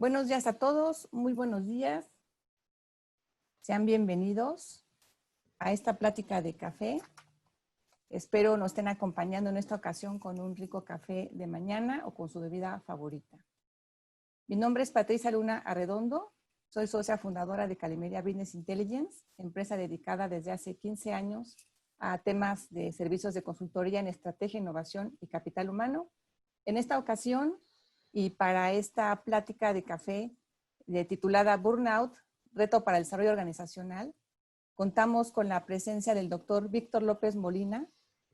Buenos días a todos, muy buenos días. Sean bienvenidos a esta plática de café. Espero nos estén acompañando en esta ocasión con un rico café de mañana o con su bebida favorita. Mi nombre es Patricia Luna Arredondo, soy socia fundadora de Calimeria Business Intelligence, empresa dedicada desde hace 15 años a temas de servicios de consultoría en estrategia, innovación y capital humano. En esta ocasión, y para esta plática de café titulada Burnout, reto para el desarrollo organizacional, contamos con la presencia del doctor Víctor López Molina,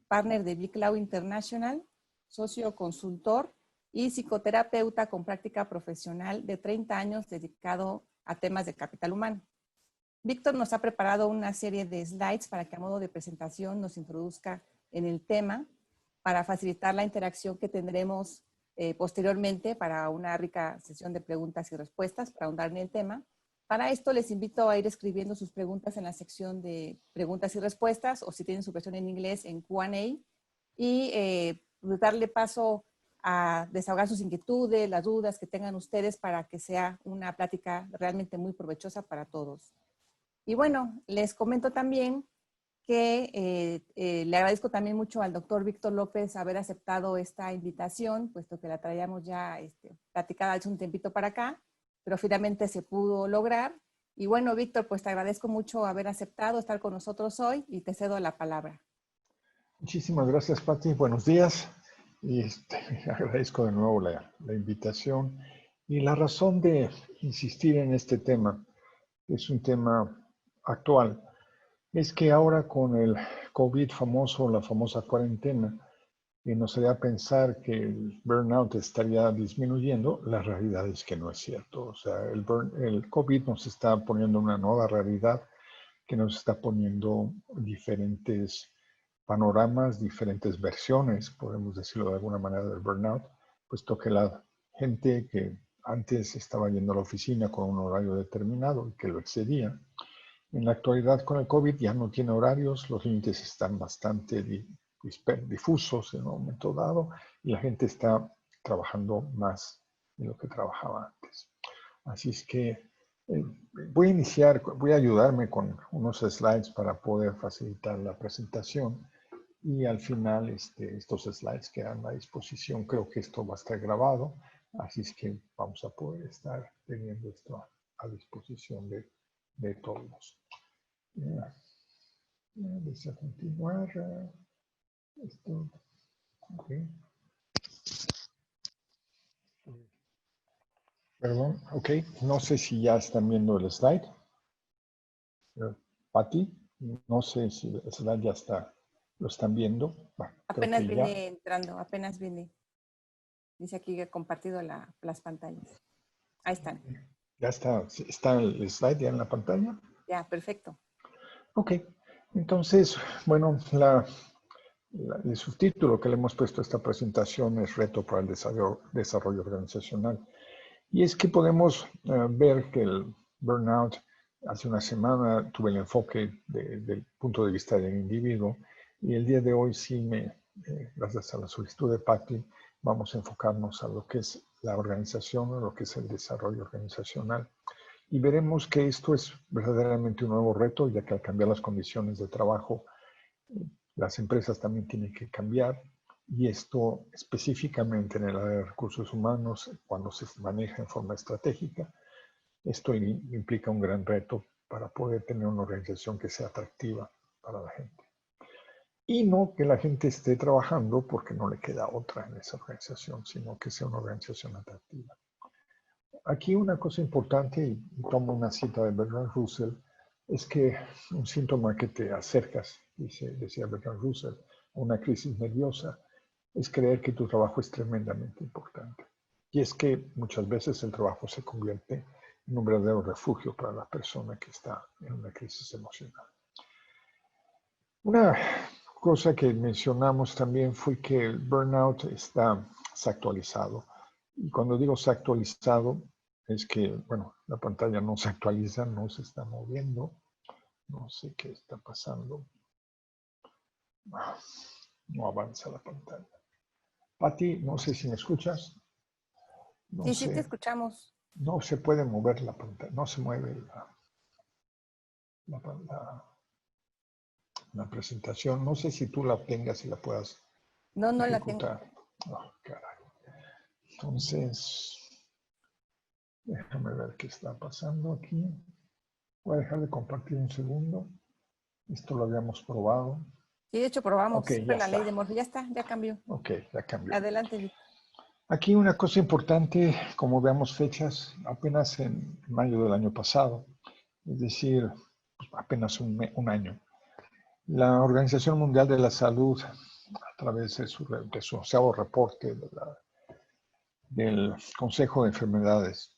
partner de BigCloud International, socio consultor y psicoterapeuta con práctica profesional de 30 años dedicado a temas de capital humano. Víctor nos ha preparado una serie de slides para que a modo de presentación nos introduzca en el tema para facilitar la interacción que tendremos posteriormente para una rica sesión de preguntas y respuestas para ahondar en el tema. Para esto les invito a ir escribiendo sus preguntas en la sección de preguntas y respuestas o si tienen su versión en inglés en Q&A y darle paso a desahogar sus inquietudes, las dudas que tengan ustedes para que sea una plática realmente muy provechosa para todos. Y bueno, les comento también que le agradezco también mucho al doctor Víctor López haber aceptado esta invitación, puesto que la traíamos ya platicada hace un tiempito para acá, pero finalmente se pudo lograr. Y bueno, Víctor, pues te agradezco mucho haber aceptado estar con nosotros hoy y te cedo la palabra. Muchísimas gracias, Pati. Buenos días. Y agradezco de nuevo la invitación. Y la razón de insistir en este tema, es un tema actual, es que ahora con el COVID famoso, la famosa cuarentena, nos haría pensar que el burnout estaría disminuyendo. La realidad es que no es cierto. O sea, el COVID nos está poniendo una nueva realidad que nos está poniendo diferentes panoramas, diferentes versiones, podemos decirlo de alguna manera, del burnout, puesto que la gente que antes estaba yendo a la oficina con un horario determinado y que lo excedía, en la actualidad con el COVID ya no tiene horarios, los límites están bastante difusos en un momento dado y la gente está trabajando más de lo que trabajaba antes. Así es que voy a ayudarme con unos slides para poder facilitar la presentación y al final estos slides quedan a disposición. Creo que esto va a estar grabado, así es que vamos a poder estar teniendo esto a disposición de todos. Deseo continuar. Esto, okay. Perdón, ok. No sé si ya están viendo el slide. Pati, no sé si el slide ya está. ¿Lo están viendo? Bueno, Apenas viene entrando, apenas viene. Dice aquí que he compartido las pantallas. Ahí están. ¿Ya está el slide ya en la pantalla? Ya, perfecto. Ok, entonces, bueno, el subtítulo que le hemos puesto a esta presentación es Reto para el desarrollo organizacional. Y es que podemos ver que el burnout, hace una semana tuve el enfoque del punto de vista del individuo y el día de hoy sí gracias a la solicitud de Patti, vamos a enfocarnos a lo que es la organización, a lo que es el desarrollo organizacional. Y veremos que esto es verdaderamente un nuevo reto, ya que al cambiar las condiciones de trabajo, las empresas también tienen que cambiar. Y esto específicamente en el área de recursos humanos, cuando se maneja en forma estratégica, esto implica un gran reto para poder tener una organización que sea atractiva para la gente. Y no que la gente esté trabajando porque no le queda otra en esa organización, sino que sea una organización atractiva. Aquí una cosa importante, y tomo una cita de Bertrand Russell, es que un síntoma que te acercas, decía Bertrand Russell, a una crisis nerviosa, es creer que tu trabajo es tremendamente importante. Y es que muchas veces el trabajo se convierte en un verdadero refugio para la persona que está en una crisis emocional. Una cosa que mencionamos también fue que el burnout se ha actualizado. Y cuando digo se ha actualizado, es que, bueno, la pantalla no se actualiza, no se está moviendo. No sé qué está pasando. No avanza la pantalla. Pati, no sé si me escuchas. No Sí, sé. sí te escuchamos. No se puede mover la pantalla, no se mueve la, la- la presentación. No sé si tú la tengas y la puedas No, no la tengo. ejecutar. Oh, caray. Entonces, déjame ver qué está pasando aquí. Voy a dejar de compartir un segundo. Esto lo habíamos probado. Sí, de hecho probamos, Ok, siempre ya la ley está. de Murphy. Ya está, ya cambió. Ok, ya cambió. Adelante, Vic. Aquí una cosa importante, como veamos fechas, apenas en mayo del año pasado, es decir, apenas un año, la Organización Mundial de la Salud, a través de su 11º reporte del Consejo de Enfermedades,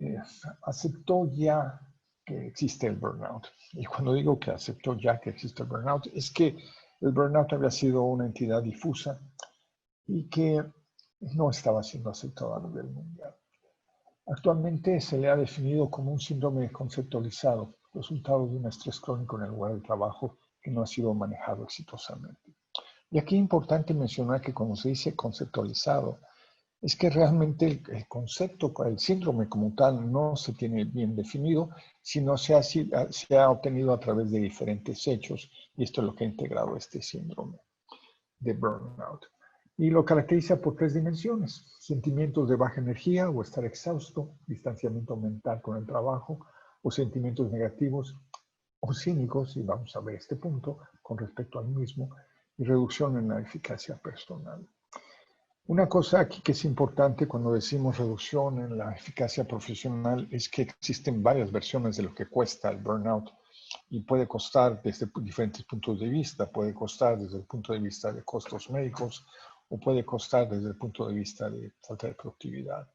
eh, aceptó ya que existe el burnout. Y cuando digo que aceptó ya que existe el burnout, es que el burnout había sido una entidad difusa y que no estaba siendo aceptado a nivel mundial. Actualmente se le ha definido como un síndrome conceptualizado, resultado de un estrés crónico en el lugar de trabajo que no ha sido manejado exitosamente. Y aquí es importante mencionar que cuando se dice conceptualizado, es que realmente el concepto, el síndrome como tal, no se tiene bien definido, sino se ha obtenido a través de diferentes hechos, y esto es lo que ha integrado este síndrome de burnout. Y lo caracteriza por 3 dimensiones: sentimientos de baja energía o estar exhausto, distanciamiento mental con el trabajo, o sentimientos negativos o cínicos, y vamos a ver este punto con respecto al mismo, y reducción en la eficacia personal. Una cosa aquí que es importante cuando decimos reducción en la eficacia profesional es que existen varias versiones de lo que cuesta el burnout, y puede costar desde diferentes puntos de vista. Puede costar desde el punto de vista de costos médicos o puede costar desde el punto de vista de falta de productividad.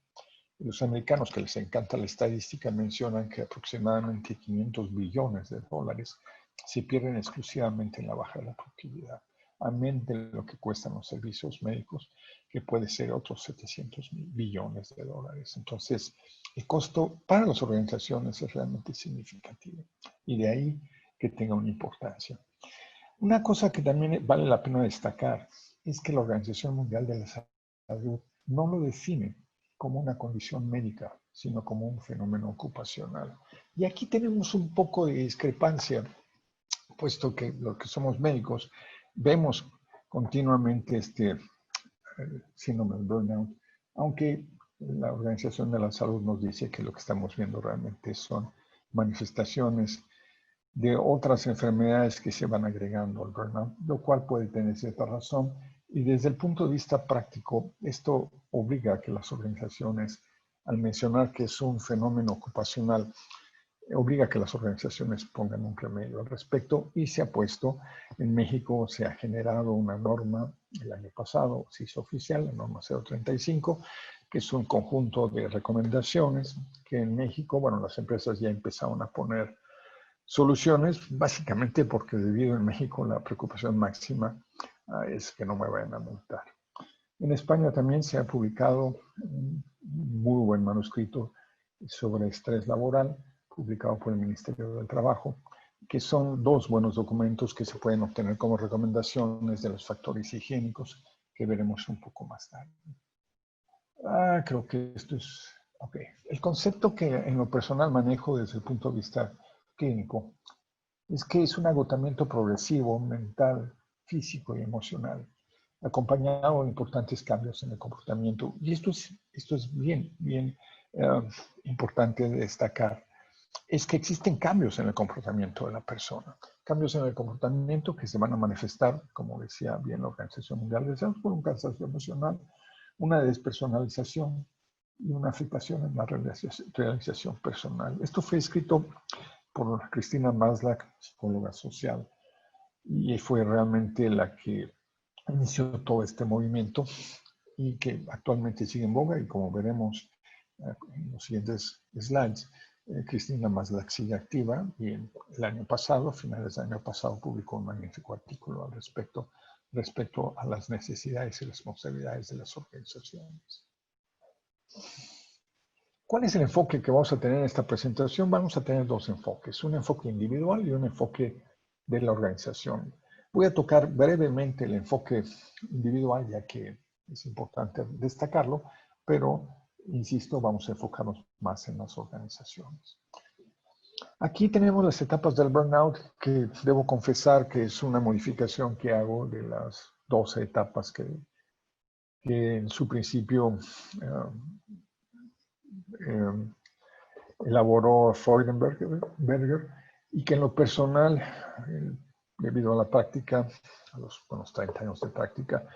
Los americanos, que les encanta la estadística, mencionan que aproximadamente 500 billones de dólares se pierden exclusivamente en la baja de la productividad, amén de lo que cuestan los servicios médicos, que puede ser otros 700 billones de dólares. Entonces, el costo para las organizaciones es realmente significativo, y de ahí que tenga una importancia. Una cosa que también vale la pena destacar es que la Organización Mundial de la Salud no lo define como una condición médica, sino como un fenómeno ocupacional. Y aquí tenemos un poco de discrepancia, puesto que los que somos médicos vemos continuamente este síndrome del burnout, aunque la Organización de la Salud nos dice que lo que estamos viendo realmente son manifestaciones de otras enfermedades que se van agregando al burnout, lo cual puede tener cierta razón. Y desde el punto de vista práctico, esto obliga a que las organizaciones, al mencionar que es un fenómeno ocupacional, obliga a que las organizaciones pongan un remedio al respecto, y se ha puesto. En México se ha generado una norma el año pasado, se hizo oficial, la norma 035, que es un conjunto de recomendaciones que en México, bueno, las empresas ya empezaron a poner soluciones, básicamente porque debido en México la preocupación máxima es que no me vayan a multar. En España también se ha publicado un muy buen manuscrito sobre estrés laboral, publicado por el Ministerio del Trabajo, que son 2 buenos documentos que se pueden obtener como recomendaciones de los factores higiénicos, que veremos un poco más tarde. Creo que esto es... Ok. El concepto que en lo personal manejo desde el punto de vista clínico es que es un agotamiento progresivo, mental, físico y emocional, acompañado de importantes cambios en el comportamiento. Y esto es bien importante de destacar, es que existen cambios en el comportamiento de la persona, cambios en el comportamiento que se van a manifestar, como decía bien la Organización Mundial de la Salud, por un cansancio emocional, una despersonalización y una afectación en la realización personal. Esto fue escrito por Cristina Maslach, psicóloga social, y fue realmente la que inició todo este movimiento y que actualmente sigue en boga. Y como veremos en los siguientes slides, Cristina Maslach sigue activa, y el año pasado, a finales del año pasado, publicó un magnífico artículo al respecto a las necesidades y responsabilidades de las organizaciones. ¿Cuál es el enfoque que vamos a tener en esta presentación? Vamos a tener 2 enfoques, un enfoque individual y un enfoque de la organización. Voy a tocar brevemente el enfoque individual, ya que es importante destacarlo, pero insisto, vamos a enfocarnos más en las organizaciones. Aquí tenemos las etapas del burnout, que debo confesar que es una modificación que hago de las 12 etapas que en su principio elaboró Freudenberger, y que en lo personal, debido a la práctica, a los 30 años de práctica,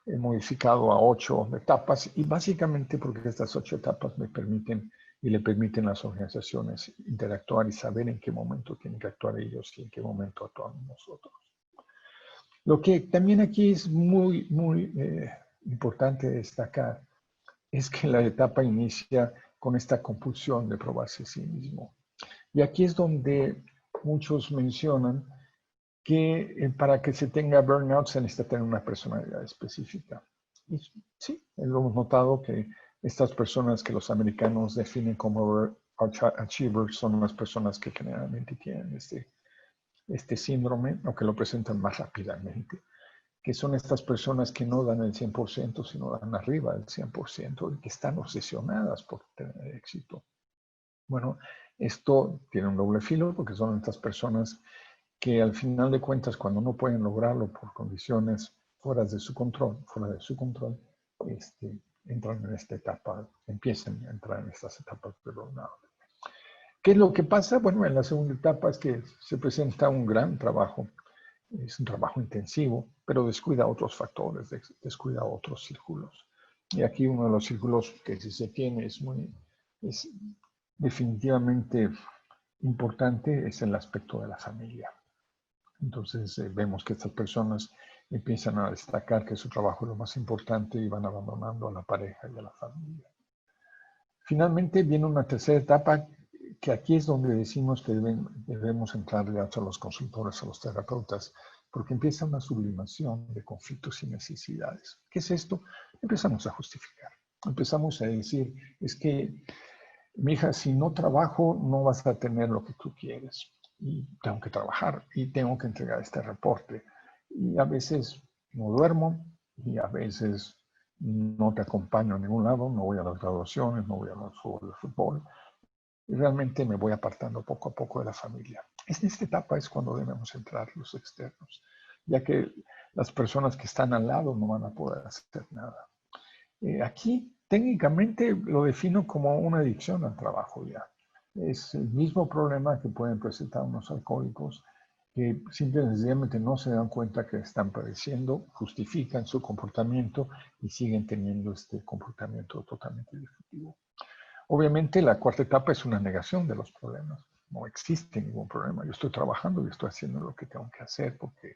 he modificado a 8 etapas, y básicamente porque estas 8 etapas me permiten y le permiten a las organizaciones interactuar y saber en qué momento tienen que actuar ellos y en qué momento actuamos nosotros. Lo que también aquí es muy importante destacar es que la etapa inicia con esta compulsión de probarse a sí mismo. Y aquí es donde muchos mencionan que para que se tenga burnout se necesita tener una personalidad específica. Y sí, lo hemos notado que estas personas que los americanos definen como achievers son las personas que generalmente tienen este síndrome o que lo presentan más rápidamente, que son estas personas que no dan el 100%, sino dan arriba del 100% y que están obsesionadas por tener éxito. Bueno, esto tiene un doble filo porque son estas personas que al final de cuentas, cuando no pueden lograrlo por condiciones fuera de su control, entran en esta etapa, empiezan a entrar en estas etapas de burnout. ¿Qué es lo que pasa? Bueno, en la segunda etapa es que se presenta un gran trabajo, es un trabajo intensivo, pero descuida otros factores, descuida otros círculos. Y aquí uno de los círculos que si se tiene es definitivamente importante, es el aspecto de la familia. Entonces vemos que estas personas empiezan a destacar que su trabajo es lo más importante y van abandonando a la pareja y a la familia. Finalmente viene una tercera etapa que aquí es donde decimos que debemos entrarle a los consultores, a los terapeutas, porque empieza una sublimación de conflictos y necesidades. ¿Qué es esto? Empezamos a justificar. Empezamos a decir, es que, mija, si no trabajo, no vas a tener lo que tú quieres. Y tengo que trabajar y tengo que entregar este reporte. Y a veces no duermo y a veces no te acompaño a ningún lado, no voy a las graduaciones, no voy a los juegos de fútbol. Y realmente me voy apartando poco a poco de la familia. En esta etapa es cuando debemos entrar los externos, ya que las personas que están al lado no van a poder hacer nada. Aquí técnicamente lo defino como una adicción al trabajo ya. Es el mismo problema que pueden presentar unos alcohólicos que simplemente sencillamente no se dan cuenta que están padeciendo, justifican su comportamiento y siguen teniendo este comportamiento totalmente destructivo. Obviamente la cuarta etapa es una negación de los problemas. No existe ningún problema. Yo estoy trabajando y estoy haciendo lo que tengo que hacer porque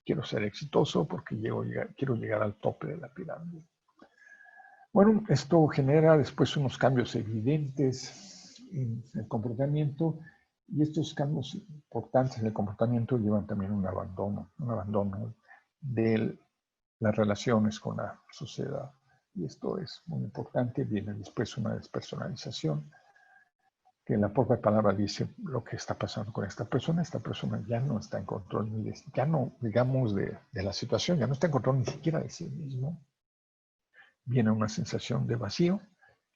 quiero ser exitoso, porque quiero llegar al tope de la pirámide. Bueno, esto genera después unos cambios evidentes en el comportamiento y estos cambios importantes en el comportamiento llevan también un abandono de las relaciones con la sociedad. Y esto es muy importante. Viene después una despersonalización, que la propia palabra dice lo que está pasando con esta persona. Esta persona ya no está en control, ya no, digamos, de la situación, ya no está en control ni siquiera de sí mismo. Viene una sensación de vacío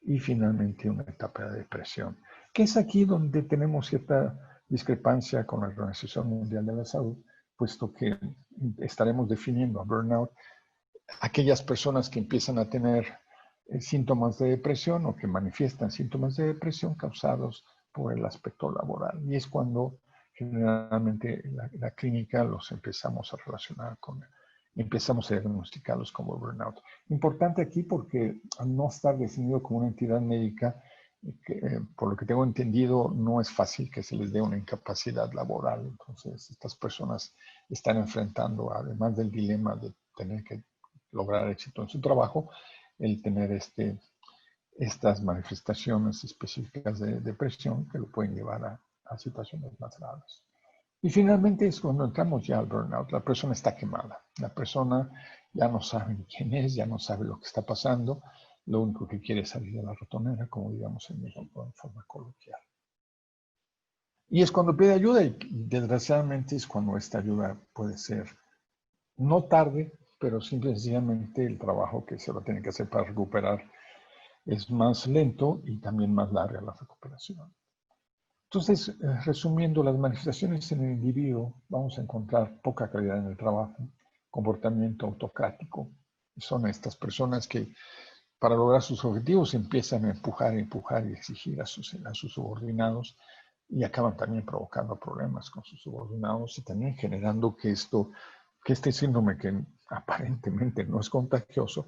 y finalmente una etapa de depresión, que es aquí donde tenemos cierta discrepancia con la Organización Mundial de la Salud, puesto que estaremos definiendo a burnout aquellas personas que empiezan a tener síntomas de depresión o que manifiestan síntomas de depresión causados por el aspecto laboral. Y es cuando generalmente la clínica los empezamos a relacionar empezamos a diagnosticarlos como burnout. Importante aquí porque al no estar definido como una entidad médica, por lo que tengo entendido, no es fácil que se les dé una incapacidad laboral. Entonces, estas personas están enfrentando, además del dilema de tener que lograr éxito en su trabajo, el tener estas manifestaciones específicas de depresión que lo pueden llevar a situaciones más graves. Y finalmente es cuando entramos ya al burnout. La persona está quemada. La persona ya no sabe quién es, ya no sabe lo que está pasando. Lo único que quiere es salir de la ratonera, como digamos en México, en forma coloquial. Y es cuando pide ayuda y desgraciadamente es cuando esta ayuda puede ser no tarde, pero simplemente el trabajo que se va a tener que hacer para recuperar es más lento y también más larga la recuperación. Entonces, resumiendo, las manifestaciones en el individuo, vamos a encontrar poca calidad en el trabajo, comportamiento autocrático. Son estas personas que para lograr sus objetivos empiezan a empujar y exigir a sus subordinados y acaban también provocando problemas con sus subordinados y también generando que este síndrome, que aparentemente no es contagioso,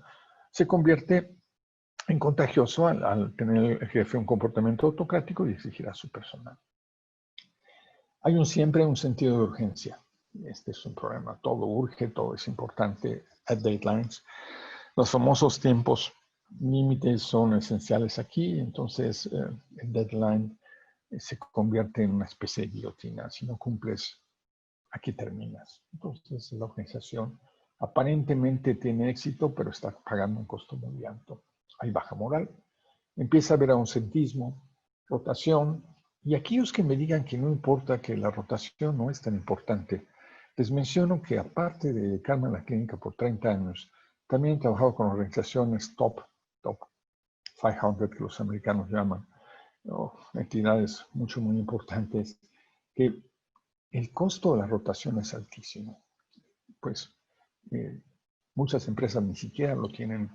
se convierte en contagioso al tener el jefe un comportamiento autocrático y exigir a su personal. Hay siempre un sentido de urgencia. Este es un problema. Todo urge, todo es importante. Deadlines. Los famosos tiempos límites son esenciales aquí. Entonces, el deadline se convierte en una especie de guillotina. Si no cumples, aquí terminas. Entonces, la organización aparentemente tiene éxito, pero está pagando un costo muy alto. Hay baja moral. Empieza a haber ausentismo, rotación. Y aquellos que me digan que no importa, que la rotación no es tan importante, les menciono que aparte de dedicarme a la clínica por 30 años, también he trabajado con organizaciones top 500, que los americanos llaman, entidades muy importantes, que el costo de la rotación es altísimo. Pues muchas empresas ni siquiera lo tienen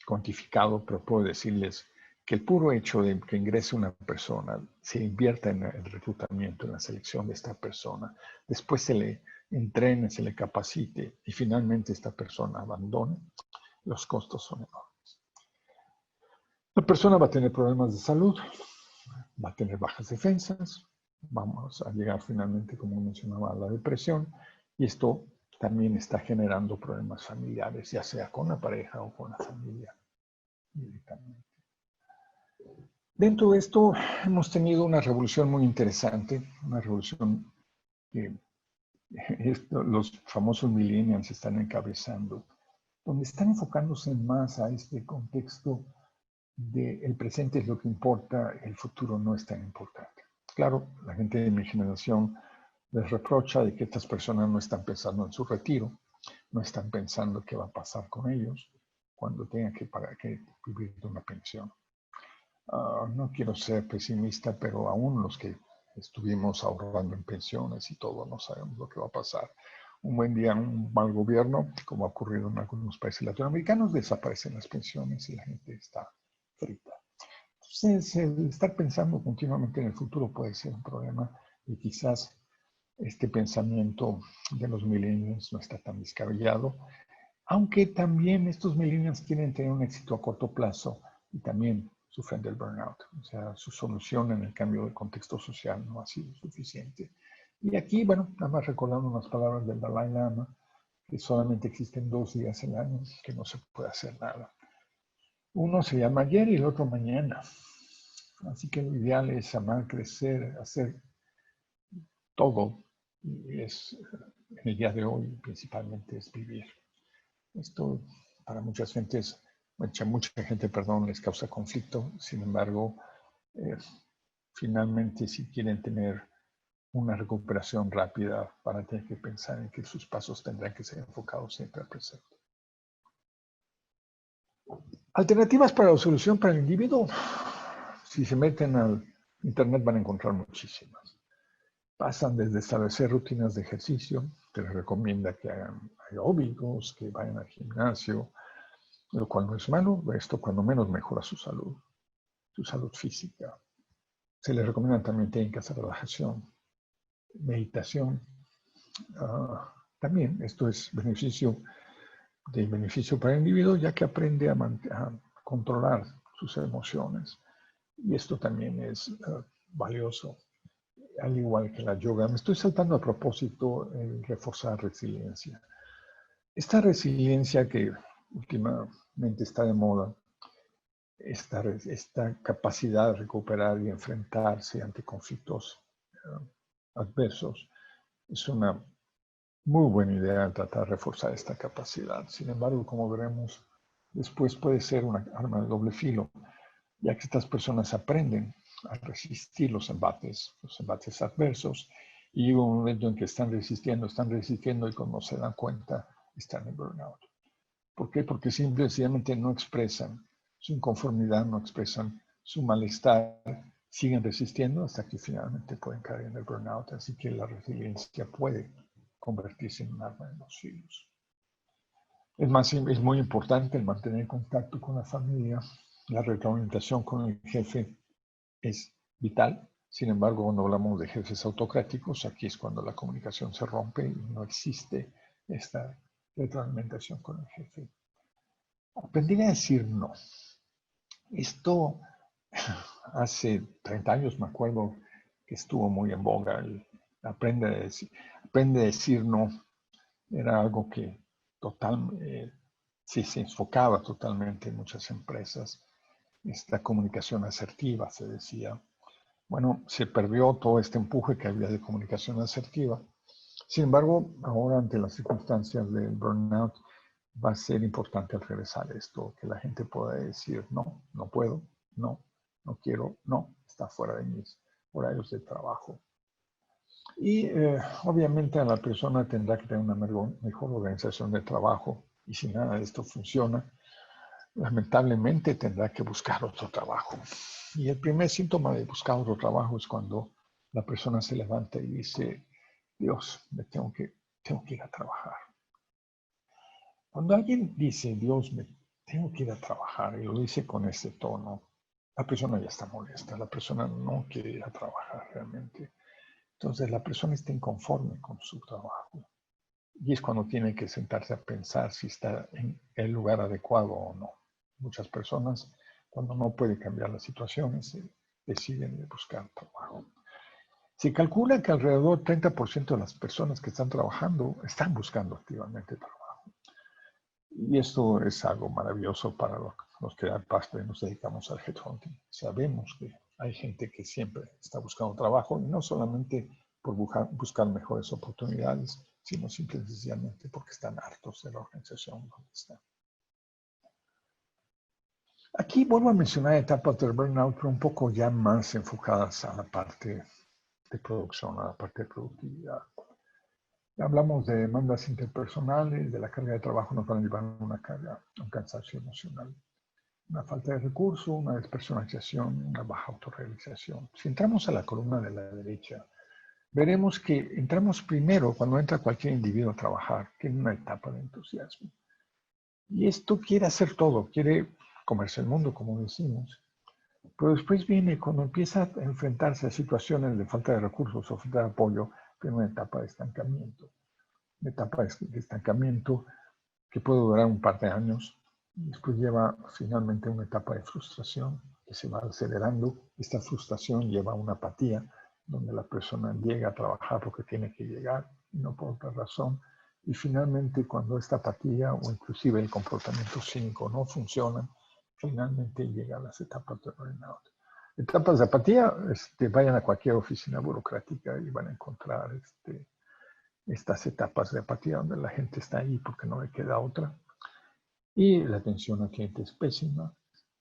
cuantificado, pero puedo decirles que el puro hecho de que ingrese una persona, se invierta en el reclutamiento, en la selección de esta persona, después se le entrene, se le capacite y finalmente esta persona abandone, los costos son enormes. La persona va a tener problemas de salud, va a tener bajas defensas, vamos a llegar finalmente, como mencionaba, a la depresión, y esto también está generando problemas familiares, ya sea con la pareja o con la familia directamente. Dentro de esto hemos tenido una revolución muy interesante, una revolución que los famosos millennials están encabezando, donde están enfocándose más a este contexto de el presente es lo que importa, el futuro no es tan importante. Claro, la gente de mi generación les reprocha de que estas personas no están pensando en su retiro, no están pensando qué va a pasar con ellos cuando tengan que vivir de una pensión. No quiero ser pesimista, pero aún los que estuvimos ahorrando en pensiones y todo, no sabemos lo que va a pasar. Un buen día, un mal gobierno, como ha ocurrido en algunos países latinoamericanos, desaparecen las pensiones y la gente está frita. Entonces, el estar pensando continuamente en el futuro puede ser un problema y quizás este pensamiento de los millennials no está tan descabellado, aunque también estos millennials quieren tener un éxito a corto plazo y también sufren del burnout. O sea, su solución en el cambio de contexto social no ha sido suficiente. Y aquí, bueno, nada más recordando unas palabras del Dalai Lama, que solamente existen 2 días al año, que no se puede hacer nada. Uno se llama ayer y el otro mañana. Así que lo ideal es amar, crecer, hacer todo. Y en el día de hoy principalmente es vivir. Esto para muchas gentes, mucha gente, les causa conflicto. Sin embargo, finalmente si quieren tener una recuperación rápida, van a tener que pensar en que sus pasos tendrán que ser enfocados siempre al presente. Alternativas para la solución para el individuo. Si se meten al internet van a encontrar muchísimas. Pasan desde establecer rutinas de ejercicio, te les recomienda que hagan aeróbicos, que vayan al gimnasio, lo cual no es malo, esto cuando menos mejora su salud física. Se les recomiendan también técnicas de relajación, meditación. También esto es beneficio para el individuo, ya que aprende a controlar sus emociones. Y esto también es valioso, al igual que la yoga. Me estoy saltando a propósito el reforzar resiliencia. Esta resiliencia que últimamente está de moda, esta capacidad de recuperar y enfrentarse ante conflictos adversos, es una muy buena idea tratar de reforzar esta capacidad. Sin embargo, como veremos, después puede ser una arma de doble filo, ya que estas personas aprenden a resistir los embates adversos, y llega un momento en que están resistiendo y cuando se dan cuenta están en burnout. ¿Por qué? Porque simplemente no expresan su inconformidad, no expresan su malestar, siguen resistiendo hasta que finalmente pueden caer en el burnout. Así que la resiliencia puede convertirse en un arma en los filos. Es muy importante el mantener contacto con la familia. La retroalimentación con el jefe es vital. Sin embargo, cuando hablamos de jefes autocráticos, aquí es cuando la comunicación se rompe y no existe esta retroalimentación con el jefe. Aprendí a decir no. Esto hace 30 años me acuerdo que estuvo muy en boga. Aprende a decir no. Era algo que se enfocaba totalmente en muchas empresas. Esta comunicación asertiva, se decía. Bueno, se perdió todo este empuje que había de comunicación asertiva. Sin embargo, ahora ante las circunstancias del burnout, va a ser importante al regresar esto, que la gente pueda decir, no, no puedo, no, no quiero, no, está fuera de mis horarios de trabajo. Y obviamente la persona tendrá que tener una mejor organización de trabajo y si nada de esto funciona, lamentablemente tendrá que buscar otro trabajo. Y el primer síntoma de buscar otro trabajo es cuando la persona se levanta y dice, Dios, tengo que ir a trabajar. Cuando alguien dice, Dios, tengo que ir a trabajar, y lo dice con ese tono, la persona ya está molesta, la persona no quiere ir a trabajar realmente. Entonces la persona está inconforme con su trabajo. Y es cuando tiene que sentarse a pensar si está en el lugar adecuado o no. Muchas personas, cuando no pueden cambiar las situaciones, deciden buscar trabajo. Se calcula que alrededor del 30% de las personas que están trabajando están buscando activamente trabajo. Y esto es algo maravilloso para los que dan parte y nos dedicamos al headhunting. Sabemos que hay gente que siempre está buscando trabajo y no solamente por buscar mejores oportunidades, sino simple y sencillamente porque están hartos de la organización donde están. Aquí vuelvo a mencionar etapas del burnout, pero un poco ya más enfocadas a la parte de producción, a la parte de productividad. Hablamos de demandas interpersonales, de la carga de trabajo nos van a llevar a una carga, un cansancio emocional, una falta de recursos, una despersonalización, una baja autorrealización. Si entramos a la columna de la derecha, veremos que entramos primero cuando entra cualquier individuo a trabajar, que en una etapa de entusiasmo. Y esto quiere hacer todo, quiere comerse el mundo, como decimos. Pero después viene cuando empieza a enfrentarse a situaciones de falta de recursos o falta de apoyo, en una etapa de estancamiento. Una etapa de estancamiento que puede durar un par de años. Después lleva finalmente una etapa de frustración que se va acelerando. Esta frustración lleva a una apatía, donde la persona llega a trabajar porque tiene que llegar y no por otra razón. Y finalmente, cuando esta apatía o inclusive el comportamiento cínico no funcionan, finalmente llega a las etapas de burnout. Etapas de apatía, vayan a cualquier oficina burocrática y van a encontrar estas etapas de apatía donde la gente está ahí porque no le queda otra. Y la atención al cliente es pésima.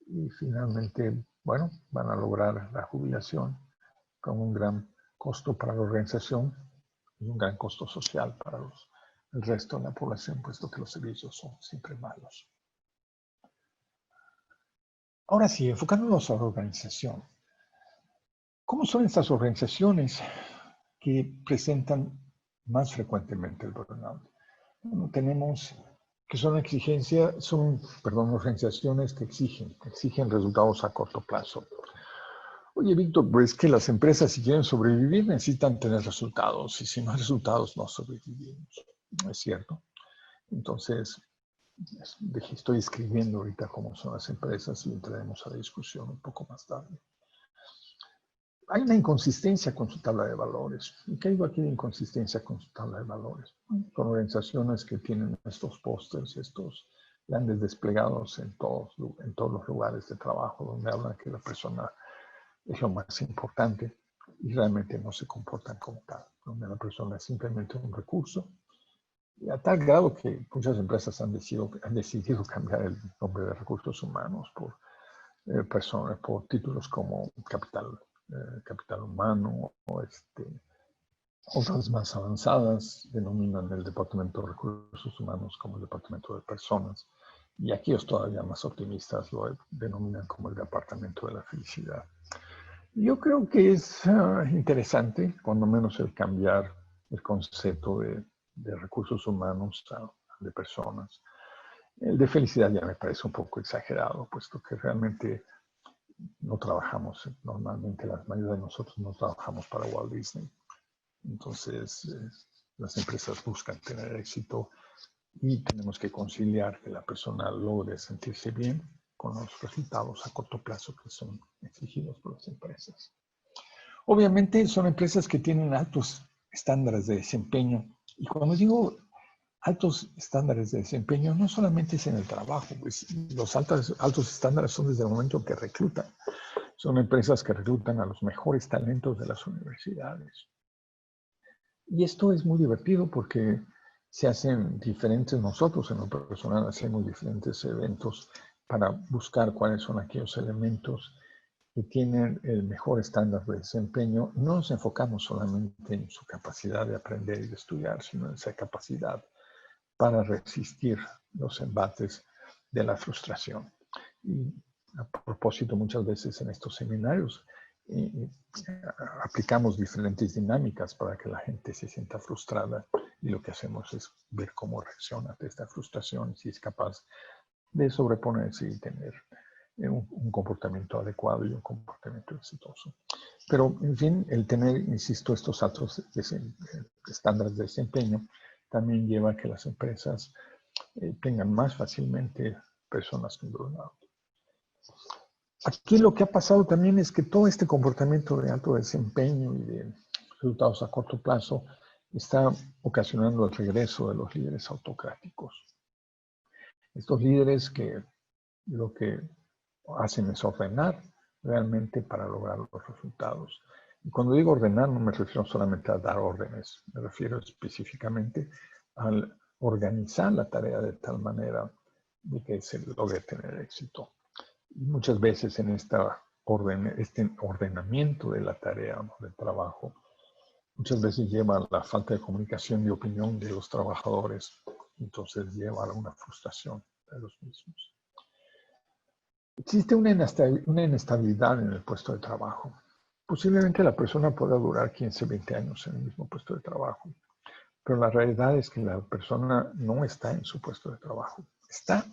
Y finalmente, bueno, van a lograr la jubilación con un gran costo para la organización y un gran costo social para el resto de la población, puesto que los servicios son siempre malos. Ahora sí, enfocándonos a la organización. ¿Cómo son estas organizaciones que presentan más frecuentemente el burnout? Bueno, tenemos que son organizaciones que exigen resultados a corto plazo. Oye, Víctor, pues es que las empresas, si quieren sobrevivir, necesitan tener resultados, y si no hay resultados, no sobrevivimos. ¿No es cierto? Entonces, estoy escribiendo ahorita cómo son las empresas y entraremos a la discusión un poco más tarde. Hay una inconsistencia con su tabla de valores. ¿Y qué digo aquí de inconsistencia con su tabla de valores? Son organizaciones que tienen estos pósters, estos grandes desplegados en todos los lugares de trabajo, donde hablan que la persona es lo más importante y realmente no se comportan como tal, donde la persona es simplemente un recurso. Y a tal grado que muchas empresas han decidido cambiar el nombre de recursos humanos por títulos como capital humano o otras más avanzadas denominan el Departamento de Recursos Humanos como el Departamento de Personas. Y aquellos todavía más optimistas lo denominan como el departamento de la felicidad. Yo creo que es interesante, cuando menos, el cambiar el concepto de recursos humanos de personas. El de felicidad ya me parece un poco exagerado, puesto que realmente no trabajamos, normalmente la mayoría de nosotros no trabajamos para Walt Disney. Entonces, las empresas buscan tener éxito y tenemos que conciliar que la persona logre sentirse bien con los resultados a corto plazo que son exigidos por las empresas. Obviamente son empresas que tienen altos estándares de desempeño. Y cuando digo altos estándares de desempeño, no solamente es en el trabajo, pues los altos estándares son desde el momento que reclutan. Son empresas que reclutan a los mejores talentos de las universidades. Y esto es muy divertido porque se hacen diferentes, nosotros en lo personal hacemos diferentes eventos para buscar cuáles son aquellos elementos que tienen el mejor estándar de desempeño. No nos enfocamos solamente en su capacidad de aprender y de estudiar, sino en esa capacidad para resistir los embates de la frustración. Y a propósito, muchas veces en estos seminarios aplicamos diferentes dinámicas para que la gente se sienta frustrada, y lo que hacemos es ver cómo reacciona ante esta frustración, si es capaz de sobreponerse y tener un comportamiento adecuado y un comportamiento exitoso. Pero, en fin, el tener, insisto, estos altos estándares de desempeño también lleva a que las empresas tengan más fácilmente personas con burnout. Aquí lo que ha pasado también es que todo este comportamiento de alto desempeño y de resultados a corto plazo está ocasionando el regreso de los líderes autocráticos. Estos líderes que lo que hacen es ordenar realmente para lograr los resultados. Y cuando digo ordenar, no me refiero solamente a dar órdenes, me refiero específicamente al organizar la tarea de tal manera de que se logre tener éxito. Y muchas veces en este ordenamiento de la tarea, ¿no?, del trabajo, muchas veces lleva a la falta de comunicación y opinión de los trabajadores, entonces lleva a una frustración de los mismos. Existe una inestabilidad en el puesto de trabajo. Posiblemente la persona pueda durar 15, 20 años en el mismo puesto de trabajo, pero la realidad es que la persona no está en su puesto de trabajo. Está,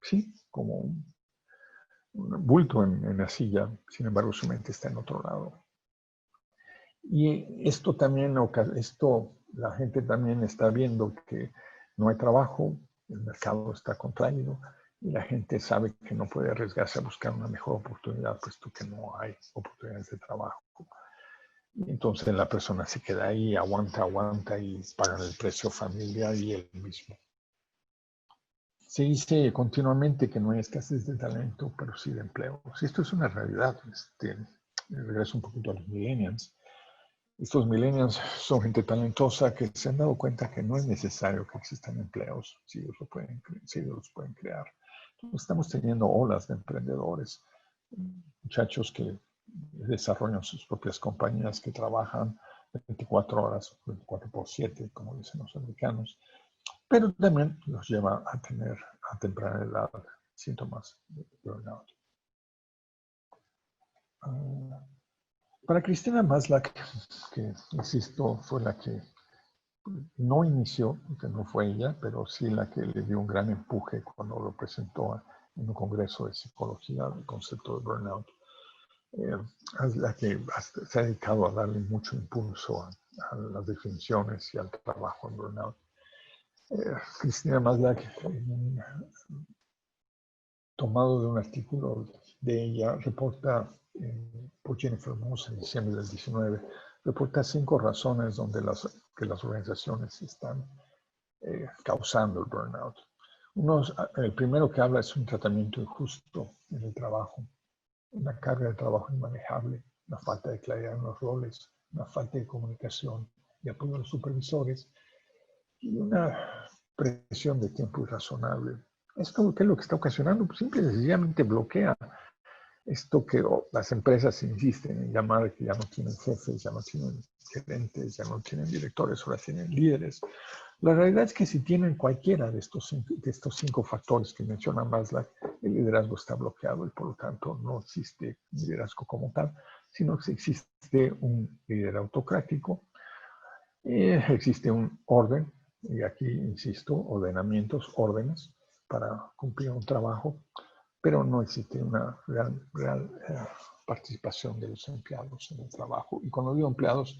sí, como un bulto en la silla, sin embargo su mente está en otro lado. Y esto también, la gente también está viendo que no hay trabajo, el mercado está contraído y la gente sabe que no puede arriesgarse a buscar una mejor oportunidad, puesto que no hay oportunidades de trabajo. Y entonces la persona se queda ahí, aguanta y paga el precio familiar y él mismo. Se dice continuamente que no hay escasez de talento, pero sí de empleo. Esto es una realidad. Regreso un poquito a los millennials. Estos millennials son gente talentosa que se han dado cuenta que no es necesario que existan empleos si ellos los pueden crear. Entonces, estamos teniendo olas de emprendedores, muchachos que desarrollan sus propias compañías, que trabajan 24 horas, 24/7, como dicen los americanos, pero también los lleva a tener a temprana edad síntomas de burnout. Para Cristina Maslach, que insisto fue la que no inició, que no fue ella, pero sí la que le dio un gran empuje cuando lo presentó en un congreso de psicología, el concepto de burnout, es la que se ha dedicado a darle mucho impulso a las definiciones y al trabajo en burnout. Cristina Maslach, tomado de un artículo de ella, reporta por Jennifer Moss en diciembre del 19, reporta 5 razones que las organizaciones están causando el burnout. El primero que habla es un tratamiento injusto en el trabajo, una carga de trabajo inmanejable, una falta de claridad en los roles, una falta de comunicación y apoyo a los supervisores y una presión de tiempo irrazonable. ¿Esto qué es lo que está ocasionando? Pues simple y sencillamente bloquea Esto que las empresas insisten en llamar que ya no tienen jefes, ya no tienen gerentes, ya no tienen directores, ahora tienen líderes. La realidad es que si tienen cualquiera de estos 5 factores que menciona Maslow, el liderazgo está bloqueado y por lo tanto no existe liderazgo como tal, sino que existe un líder autocrático, existe un orden, y aquí insisto, ordenamientos, órdenes para cumplir un trabajo, pero no existe una real participación de los empleados en el trabajo. Y cuando digo empleados,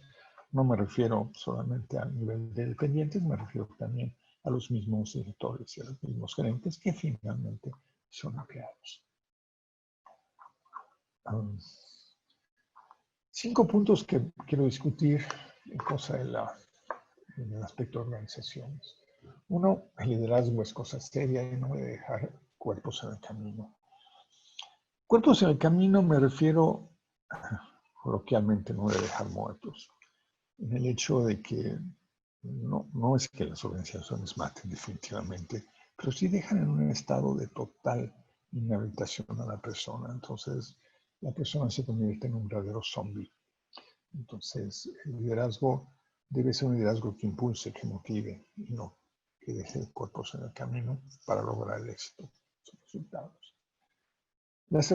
no me refiero solamente al nivel de dependientes, me refiero también a los mismos directores y a los mismos gerentes que finalmente son empleados. 5 puntos que quiero discutir en cosa en el aspecto de organizaciones. 1, el liderazgo es cosa seria y no debe dejar cuerpos en el camino. Cuerpos en el camino me refiero, coloquialmente, no debe dejar muertos. En el hecho de que no es que las organizaciones maten definitivamente, pero sí dejan en un estado de total inhabilitación a la persona. Entonces, la persona se convierte en un verdadero zombie. Entonces, el liderazgo debe ser un liderazgo que impulse, que motive, y no que deje cuerpos en el camino para lograr el éxito, sus resultados. Las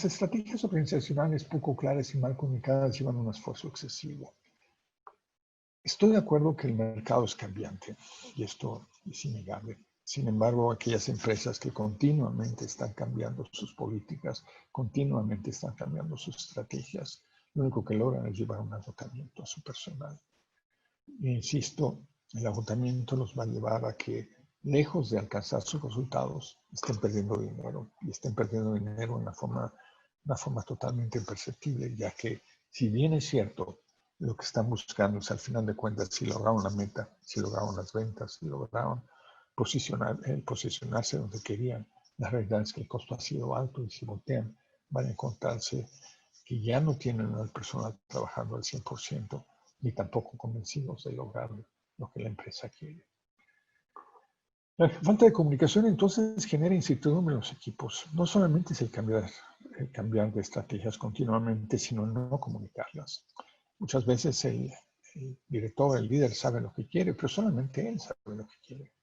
estrategias organizacionales poco claras y mal comunicadas llevan un esfuerzo excesivo. Estoy de acuerdo que el mercado es cambiante, y esto es innegable. Sin embargo, aquellas empresas que continuamente están cambiando sus políticas, continuamente están cambiando sus estrategias, lo único que logran es llevar un agotamiento a su personal. E insisto, el agotamiento los va a llevar a que, lejos de alcanzar sus resultados, estén perdiendo dinero. Y estén perdiendo dinero de una forma totalmente imperceptible, ya que, si bien es cierto, lo que están buscando es, al final de cuentas, si lograron la meta, si lograron las ventas, si lograron posicionarse donde querían, la realidad es que el costo ha sido alto y si voltean van a encontrarse que ya no tienen al personal trabajando al 100%, ni tampoco convencidos de lograr lo que la empresa quiere. La falta de comunicación entonces genera incertidumbre en los equipos. No solamente es el cambiar de estrategias continuamente, sino el no comunicarlas. Muchas veces el director, el líder sabe lo que quiere, pero solamente él sabe lo que quiere.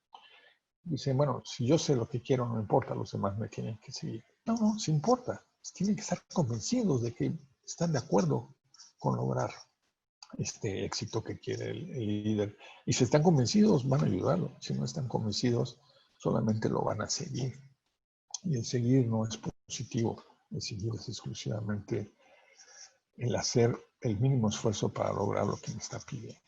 Dice, bueno, si yo sé lo que quiero, no importa, los demás me tienen que seguir. No, sí importa. Tienen que estar convencidos de que están de acuerdo con lograr este éxito que quiere el líder. Y si están convencidos, van a ayudarlo. Si no están convencidos, solamente lo van a seguir. Y el seguir no es positivo. El seguir es exclusivamente el hacer el mínimo esfuerzo para lograr lo que me está pidiendo.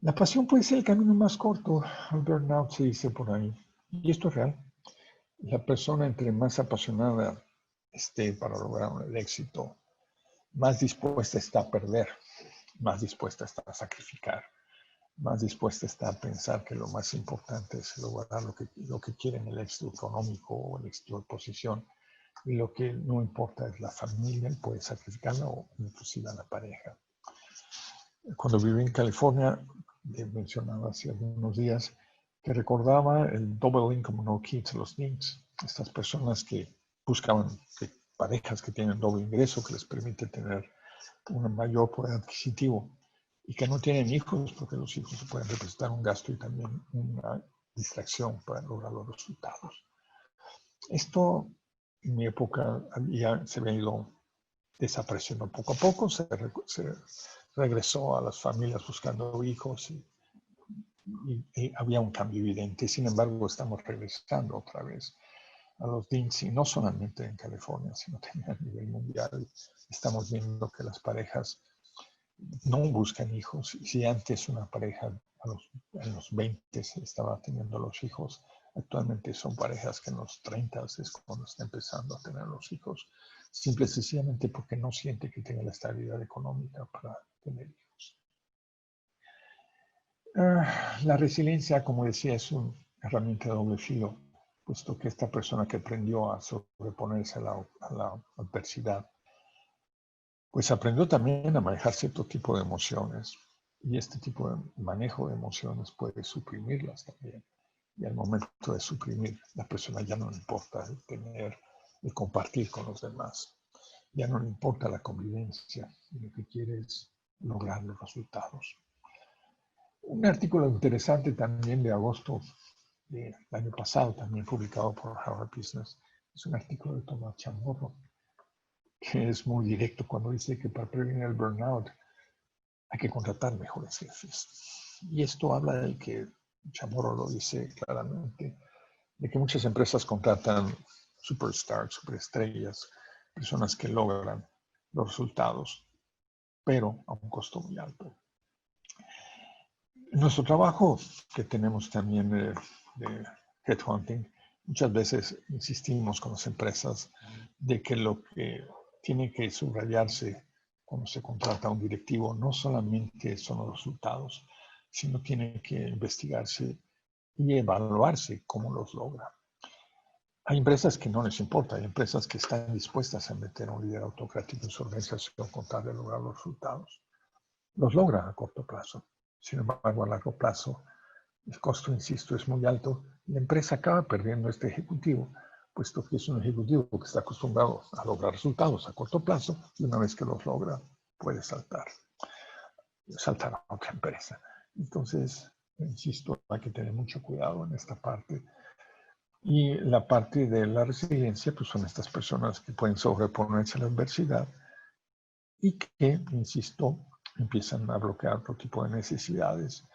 La pasión puede ser el camino más corto al burnout, se dice por ahí. Y esto es real. La persona, entre más apasionada esté para lograr el éxito, más dispuesta está a perder, más dispuesta está a sacrificar, más dispuesta está a pensar que lo más importante es lograr lo que quieren, el éxito económico o el éxito de posición, y lo que no importa es la familia, y puede sacrificarla o inclusive a la pareja. Cuando viví en California, mencionaba hace algunos días que recordaba el Double Income No Kids, los NICs, estas personas que buscaban parejas que tienen doble ingreso, que les permite tener un mayor poder adquisitivo y que no tienen hijos, porque los hijos pueden representar un gasto y también una distracción para lograr los resultados. Esto en mi época ya se había ido desapareciendo poco a poco, se regresó a las familias buscando hijos y había un cambio evidente. Sin embargo, estamos regresando otra vez a los DINs, y no solamente en California, sino también a nivel mundial. Estamos viendo que las parejas no buscan hijos. Si antes una pareja en los 20 estaba teniendo los hijos, actualmente son parejas que en los 30 es cuando está empezando a tener los hijos, simple y sencillamente porque no siente que tenga la estabilidad económica para tener hijos. La resiliencia, como decía, es una herramienta de doble filo, puesto que esta persona que aprendió a sobreponerse a la adversidad, pues aprendió también a manejar cierto tipo de emociones. Y este tipo de manejo de emociones puede suprimirlas también. Y al momento de suprimir, la persona ya no le importa tener el compartir con los demás. Ya no le importa la convivencia, lo que quiere es lograr los resultados. Un artículo interesante también de agosto del año pasado, también publicado por Harvard Business, es un artículo de Tomás Chamorro, que es muy directo cuando dice que para prevenir el burnout hay que contratar mejores jefes. Y esto habla del que Chamorro lo dice claramente, de que muchas empresas contratan superstars, superestrellas, personas que logran los resultados, pero a un costo muy alto. En nuestro trabajo que tenemos también de headhunting, muchas veces insistimos con las empresas de que lo que tiene que subrayarse cuando se contrata a un directivo no solamente son los resultados, sino tiene que investigarse y evaluarse cómo los logra. Hay empresas que no les importa, hay empresas que están dispuestas a meter un líder autocrático en su organización con tal de lograr los resultados. Los logra a corto plazo. Sin embargo, a largo plazo, el costo, insisto, es muy alto. La empresa acaba perdiendo este ejecutivo, puesto que es un ejecutivo que está acostumbrado a lograr resultados a corto plazo y una vez que los logra, puede saltar a otra empresa. Entonces, insisto, hay que tener mucho cuidado en esta parte. Y la parte de la resiliencia, pues son estas personas que pueden sobreponerse a la adversidad y que, insisto, empiezan a bloquear otro tipo de necesidades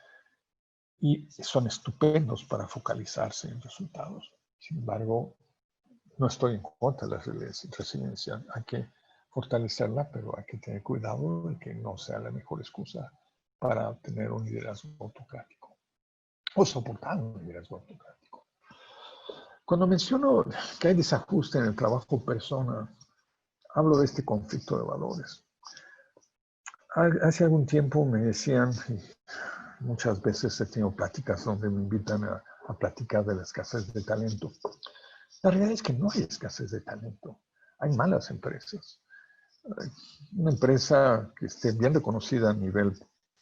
y son estupendos para focalizarse en resultados. Sin embargo, no estoy en contra de la resiliencia. Hay que fortalecerla, pero hay que tener cuidado de que no sea la mejor excusa para tener un liderazgo autocrático o soportar un liderazgo autocrático. Cuando menciono que hay desajuste en el trabajo persona, hablo de este conflicto de valores. Hace algún tiempo me decían, y muchas veces he tenido pláticas donde me invitan a platicar de la escasez de talento. La realidad es que no hay escasez de talento. Hay malas empresas. Una empresa que esté bien reconocida a nivel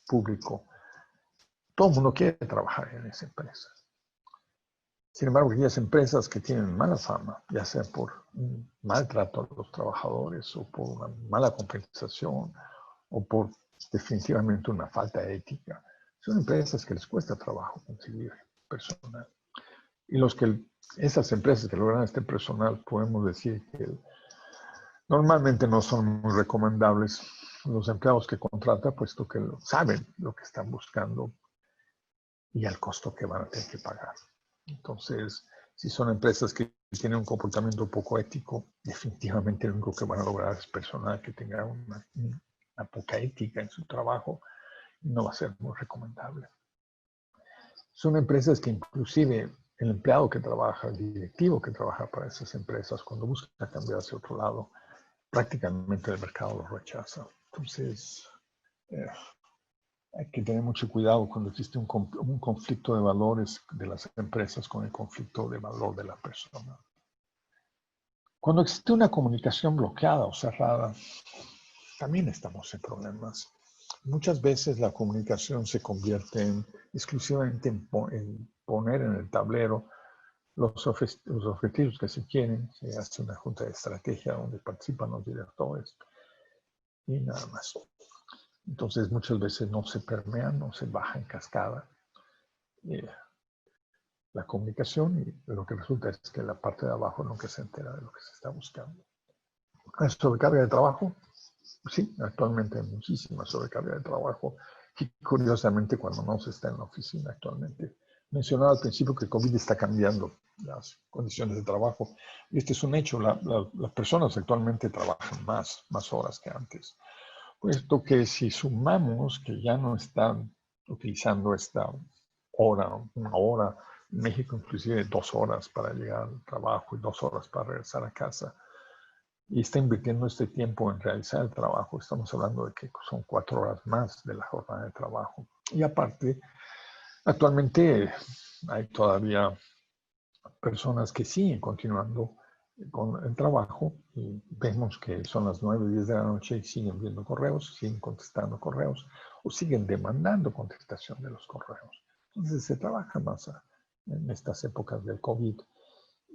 público, todo el mundo quiere trabajar en esa empresa. Sin embargo, aquellas empresas que tienen mala fama, ya sea por un maltrato a los trabajadores o por una mala compensación o por definitivamente una falta de ética, son empresas que les cuesta trabajo conseguir personal. Y esas empresas que logran este personal, podemos decir que normalmente no son muy recomendables los empleados que contrata, puesto que saben lo que están buscando y el costo que van a tener que pagar. Entonces, si son empresas que tienen un comportamiento poco ético, definitivamente lo único que van a lograr es personal que tenga una poca ética en su trabajo y no va a ser muy recomendable. Son empresas que inclusive el empleado que trabaja, el directivo que trabaja para esas empresas, cuando busca cambiar hacia otro lado, prácticamente el mercado lo rechaza. Entonces, hay que tener mucho cuidado cuando existe un conflicto de valores de las empresas con el conflicto de valor de la persona. Cuando existe una comunicación bloqueada o cerrada, también estamos en problemas. Muchas veces la comunicación se convierte exclusivamente en poner en el tablero los objetivos que se quieren. Se hace una junta de estrategia donde participan los directores y nada más. Entonces muchas veces no se permea, no se baja en cascada la comunicación y lo que resulta es que la parte de abajo nunca se entera de lo que se está buscando. ¿Hay sobrecarga de trabajo? Sí, actualmente hay muchísima sobrecarga de trabajo y curiosamente cuando no se está en la oficina actualmente. Mencionaba al principio que el COVID está cambiando las condiciones de trabajo y este es un hecho. Las personas actualmente trabajan más horas que antes. Puesto que si sumamos que ya no están utilizando esta hora, una hora, en México inclusive 2 horas para llegar al trabajo y 2 horas para regresar a casa, y está invirtiendo este tiempo en realizar el trabajo, estamos hablando de que son 4 horas más de la jornada de trabajo. Y aparte, actualmente hay todavía personas que siguen continuando con el trabajo y vemos que son las 9, 10 de la noche y siguen viendo correos, siguen contestando correos o siguen demandando contestación de los correos. Entonces se trabaja más en estas épocas del COVID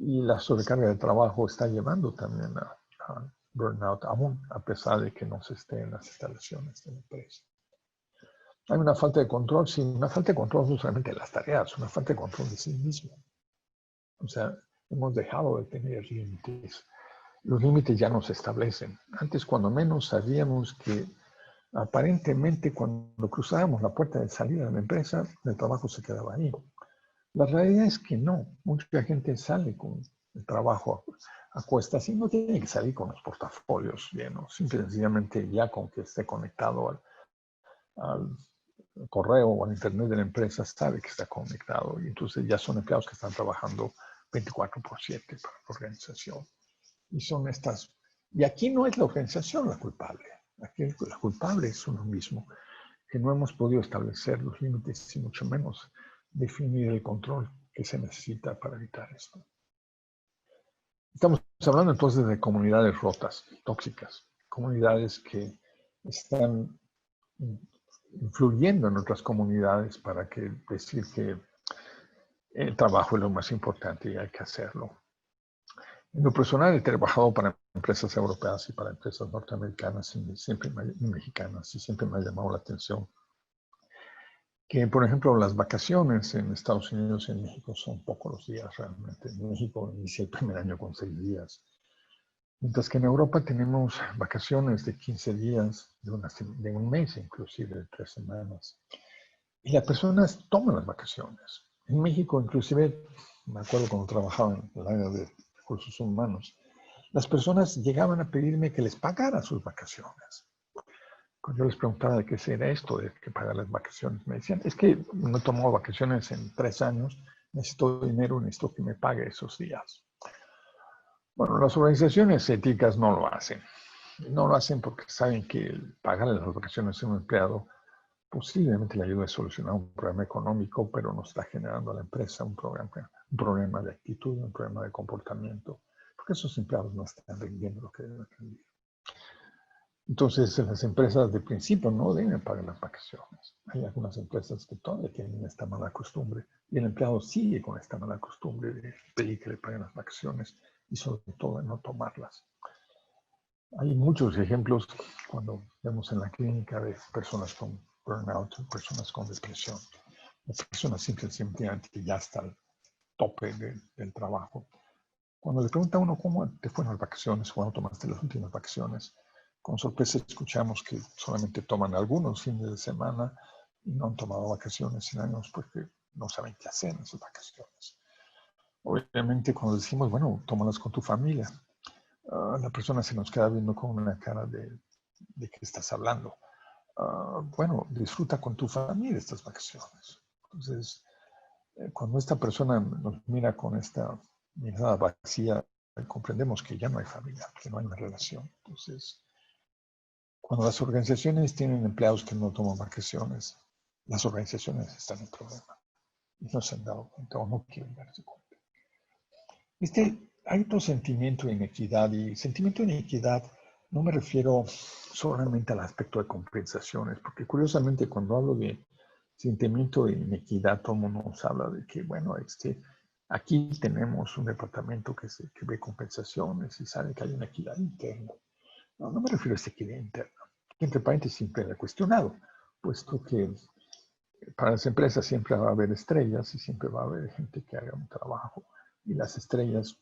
Y la sobrecarga de trabajo está llevando también a burnout, aún a pesar de que no se esté en las instalaciones de la empresa. Hay una falta de control, sí, una falta de control no solamente de las tareas, una falta de control de sí mismo. O sea, hemos dejado de tener límites. Los límites ya no se establecen. Antes, cuando menos, sabíamos que aparentemente cuando cruzábamos la puerta de salida de la empresa, el trabajo se quedaba ahí. La realidad es que no. Mucha gente sale con el trabajo a cuestas y no tiene que salir con los portafolios llenos. Simplemente ya con que esté conectado al correo o al internet de la empresa, sabe que está conectado. Y entonces ya son empleados que están trabajando 24/7 para la organización. Y son estas. Y aquí no es la organización la culpable. Aquí la culpable es uno mismo, que no hemos podido establecer los límites y mucho menos definir el control que se necesita para evitar esto. Estamos hablando entonces de comunidades rotas, tóxicas, comunidades que están influyendo en otras comunidades para decir que el trabajo es lo más importante y hay que hacerlo. En lo personal he trabajado para empresas europeas y para empresas norteamericanas y mexicanas y siempre me ha llamado la atención que, por ejemplo, las vacaciones en Estados Unidos y en México son pocos los días realmente. En México inicia el primer año con 6 días. Mientras que en Europa tenemos vacaciones de 15 días, de un mes inclusive, de 3 semanas. Y las personas toman las vacaciones. En México, inclusive, me acuerdo cuando trabajaba en el área de recursos humanos, las personas llegaban a pedirme que les pagara sus vacaciones. Cuando yo les preguntaba de qué era esto, de que pagar las vacaciones, me decían, es que no he tomado vacaciones en 3 años, necesito dinero, necesito que me pague esos días. Bueno, las organizaciones éticas no lo hacen. No lo hacen porque saben que pagarle las vacaciones a un empleado posiblemente le ayude a solucionar un problema económico, pero no está generando a la empresa un problema de actitud, un problema de comportamiento, porque esos empleados no están rindiendo lo que deben rendir. Entonces, las empresas de principio no deben pagar las vacaciones. Hay algunas empresas que todavía tienen esta mala costumbre y el empleado sigue con esta mala costumbre de pedir que le paguen las vacaciones y sobre todo de no tomarlas. Hay muchos ejemplos cuando vemos en la clínica de personas con burnout, personas con depresión, personas simplemente ya hasta el tope del trabajo. Cuando le pregunta a uno cómo te fueron las vacaciones, cuándo tomaste las últimas vacaciones, con sorpresa escuchamos que solamente toman algunos fines de semana y no han tomado vacaciones en años porque no saben qué hacer en esas vacaciones. Obviamente cuando decimos, bueno, tómalas con tu familia, la persona se nos queda viendo con una cara de qué estás hablando. Bueno, disfruta con tu familia estas vacaciones. Entonces, cuando esta persona nos mira con esta mirada vacía, comprendemos que ya no hay familia, que no hay una relación. Entonces, cuando las organizaciones tienen empleados que no toman vacaciones, las organizaciones están en problema. Y no se han dado cuenta o no quieren darse cuenta. Hay otro sentimiento de inequidad, y sentimiento de inequidad no me refiero solamente al aspecto de compensaciones, porque curiosamente cuando hablo de sentimiento de inequidad, todo el mundo nos habla de que, bueno, aquí tenemos un departamento que ve compensaciones y sabe que hay una equidad interna. No me refiero a esta equidad interna. Entre paréntesis, siempre la he cuestionado, puesto que para las empresas siempre va a haber estrellas y siempre va a haber gente que haga un trabajo y las estrellas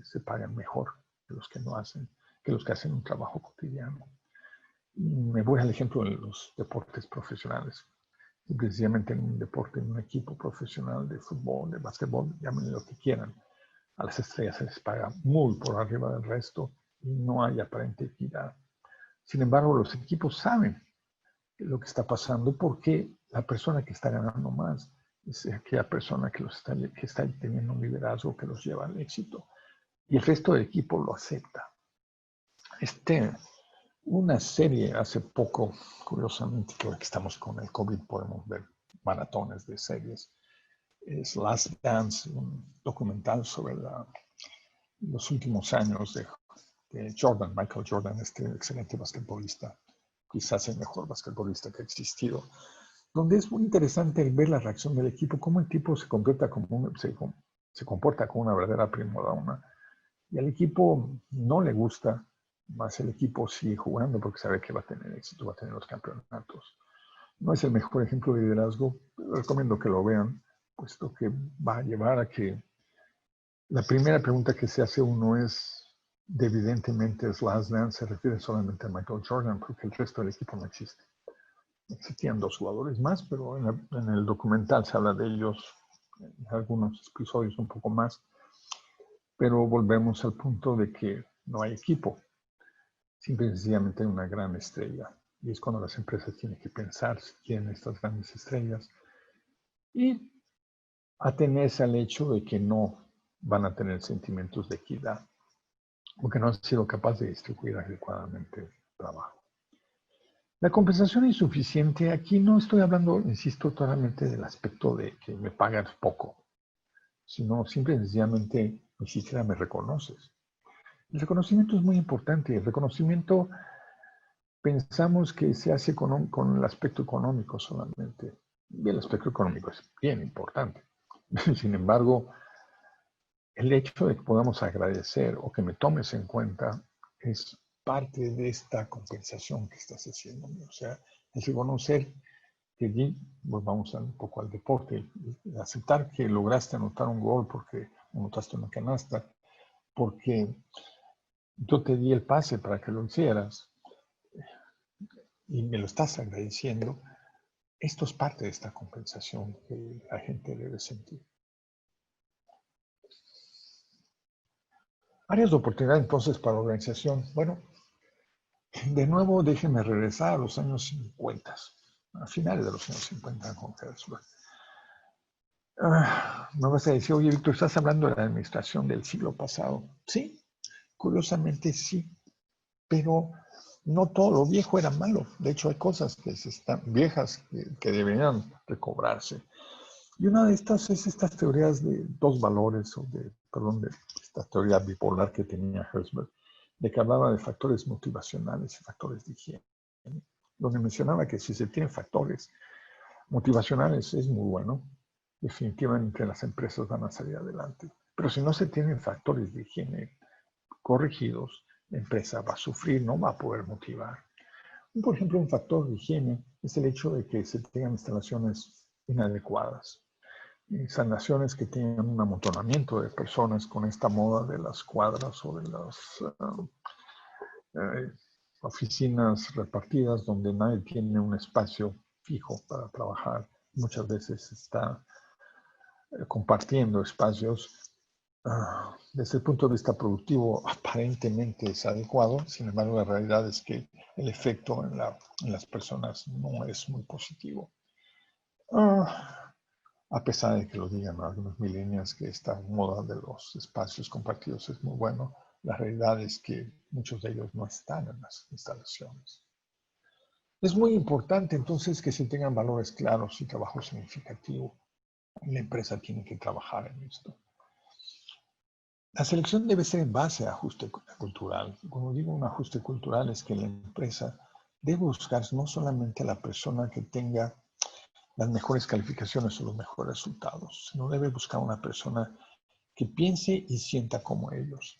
se pagan mejor que los que no hacen, que los que hacen un trabajo cotidiano. Y me voy al ejemplo de los deportes profesionales. Precisamente en un deporte, en un equipo profesional de fútbol, de básquetbol, llamen lo que quieran, a las estrellas se les paga muy por arriba del resto y no hay aparente equidad. Sin embargo, los equipos saben lo que está pasando porque la persona que está ganando más es aquella persona que está teniendo un liderazgo que los lleva al éxito y el resto del equipo lo acepta. Una serie hace poco, curiosamente, que ahora que estamos con el COVID podemos ver maratones de series, es Last Dance, un documental sobre los últimos años de Michael Jordan, este excelente basquetbolista, quizás el mejor basquetbolista que ha existido, donde es muy interesante ver la reacción del equipo, cómo el tipo se comporta como se comporta como una verdadera primadona. Y al equipo no le gusta, más el equipo sigue jugando porque sabe que va a tener éxito, va a tener los campeonatos. No es el mejor ejemplo de liderazgo, pero recomiendo que lo vean, puesto que va a llevar a que la primera pregunta que se hace uno es, evidentemente, es Last Dance, se refiere solamente a Michael Jordan, porque el resto del equipo no existe. Existían 2 jugadores más, pero en el documental se habla de ellos, en algunos episodios un poco más, pero volvemos al punto de que no hay equipo, simple y sencillamente hay una gran estrella, y es cuando las empresas tienen que pensar si quieren estas grandes estrellas y atenerse al hecho de que no van a tener sentimientos de equidad, porque no han sido capaces de distribuir adecuadamente el trabajo. La compensación insuficiente, aquí no estoy hablando, insisto, totalmente del aspecto de que me pagas poco, sino simple y sencillamente ni siquiera me reconoces. El reconocimiento es muy importante. El reconocimiento pensamos que se hace con el aspecto económico solamente. Y el aspecto económico es bien importante. Sin embargo, el hecho de que podamos agradecer o que me tomes en cuenta es parte de esta compensación que estás haciendo. O sea, el reconocer que pues vamos un poco al deporte, aceptar que lograste anotar un gol porque anotaste una canasta, porque yo te di el pase para que lo hicieras y me lo estás agradeciendo. Esto es parte de esta compensación que la gente debe sentir. Áreas de oportunidad entonces para la organización. Bueno, de nuevo déjenme regresar a los años 50, a finales de los años 50 con Herzberg. Me vas a decir, oye, Víctor, ¿estás hablando de la administración del siglo pasado? Sí, curiosamente sí, pero no todo lo viejo era malo. De hecho, hay cosas que están viejas que deberían recobrarse. Y una de estas es estas teorías de 2 valores, de esta teoría bipolar que tenía Herzberg, de que hablaba de factores motivacionales y factores de higiene, donde mencionaba que si se tienen factores motivacionales es muy bueno, definitivamente las empresas van a salir adelante. Pero si no se tienen factores de higiene corregidos, la empresa va a sufrir, no va a poder motivar. Por ejemplo, un factor de higiene es el hecho de que se tengan instalaciones inadecuadas, instalaciones que tengan un amontonamiento de personas con esta moda de las cuadras o de las oficinas repartidas donde nadie tiene un espacio fijo para trabajar. Muchas veces está compartiendo espacios. Desde el punto de vista productivo aparentemente es adecuado, sin embargo la realidad es que el efecto en las personas no es muy positivo. A pesar de que lo digan algunos millennials que esta moda de los espacios compartidos es muy bueno, la realidad es que muchos de ellos no están en las instalaciones. Es muy importante entonces que se tengan valores claros y trabajo significativo. La empresa tiene que trabajar en esto. La selección debe ser en base a ajuste cultural. Cuando digo un ajuste cultural es que la empresa debe buscar no solamente a la persona que tenga las mejores calificaciones o los mejores resultados, sino debe buscar una persona que piense y sienta como ellos.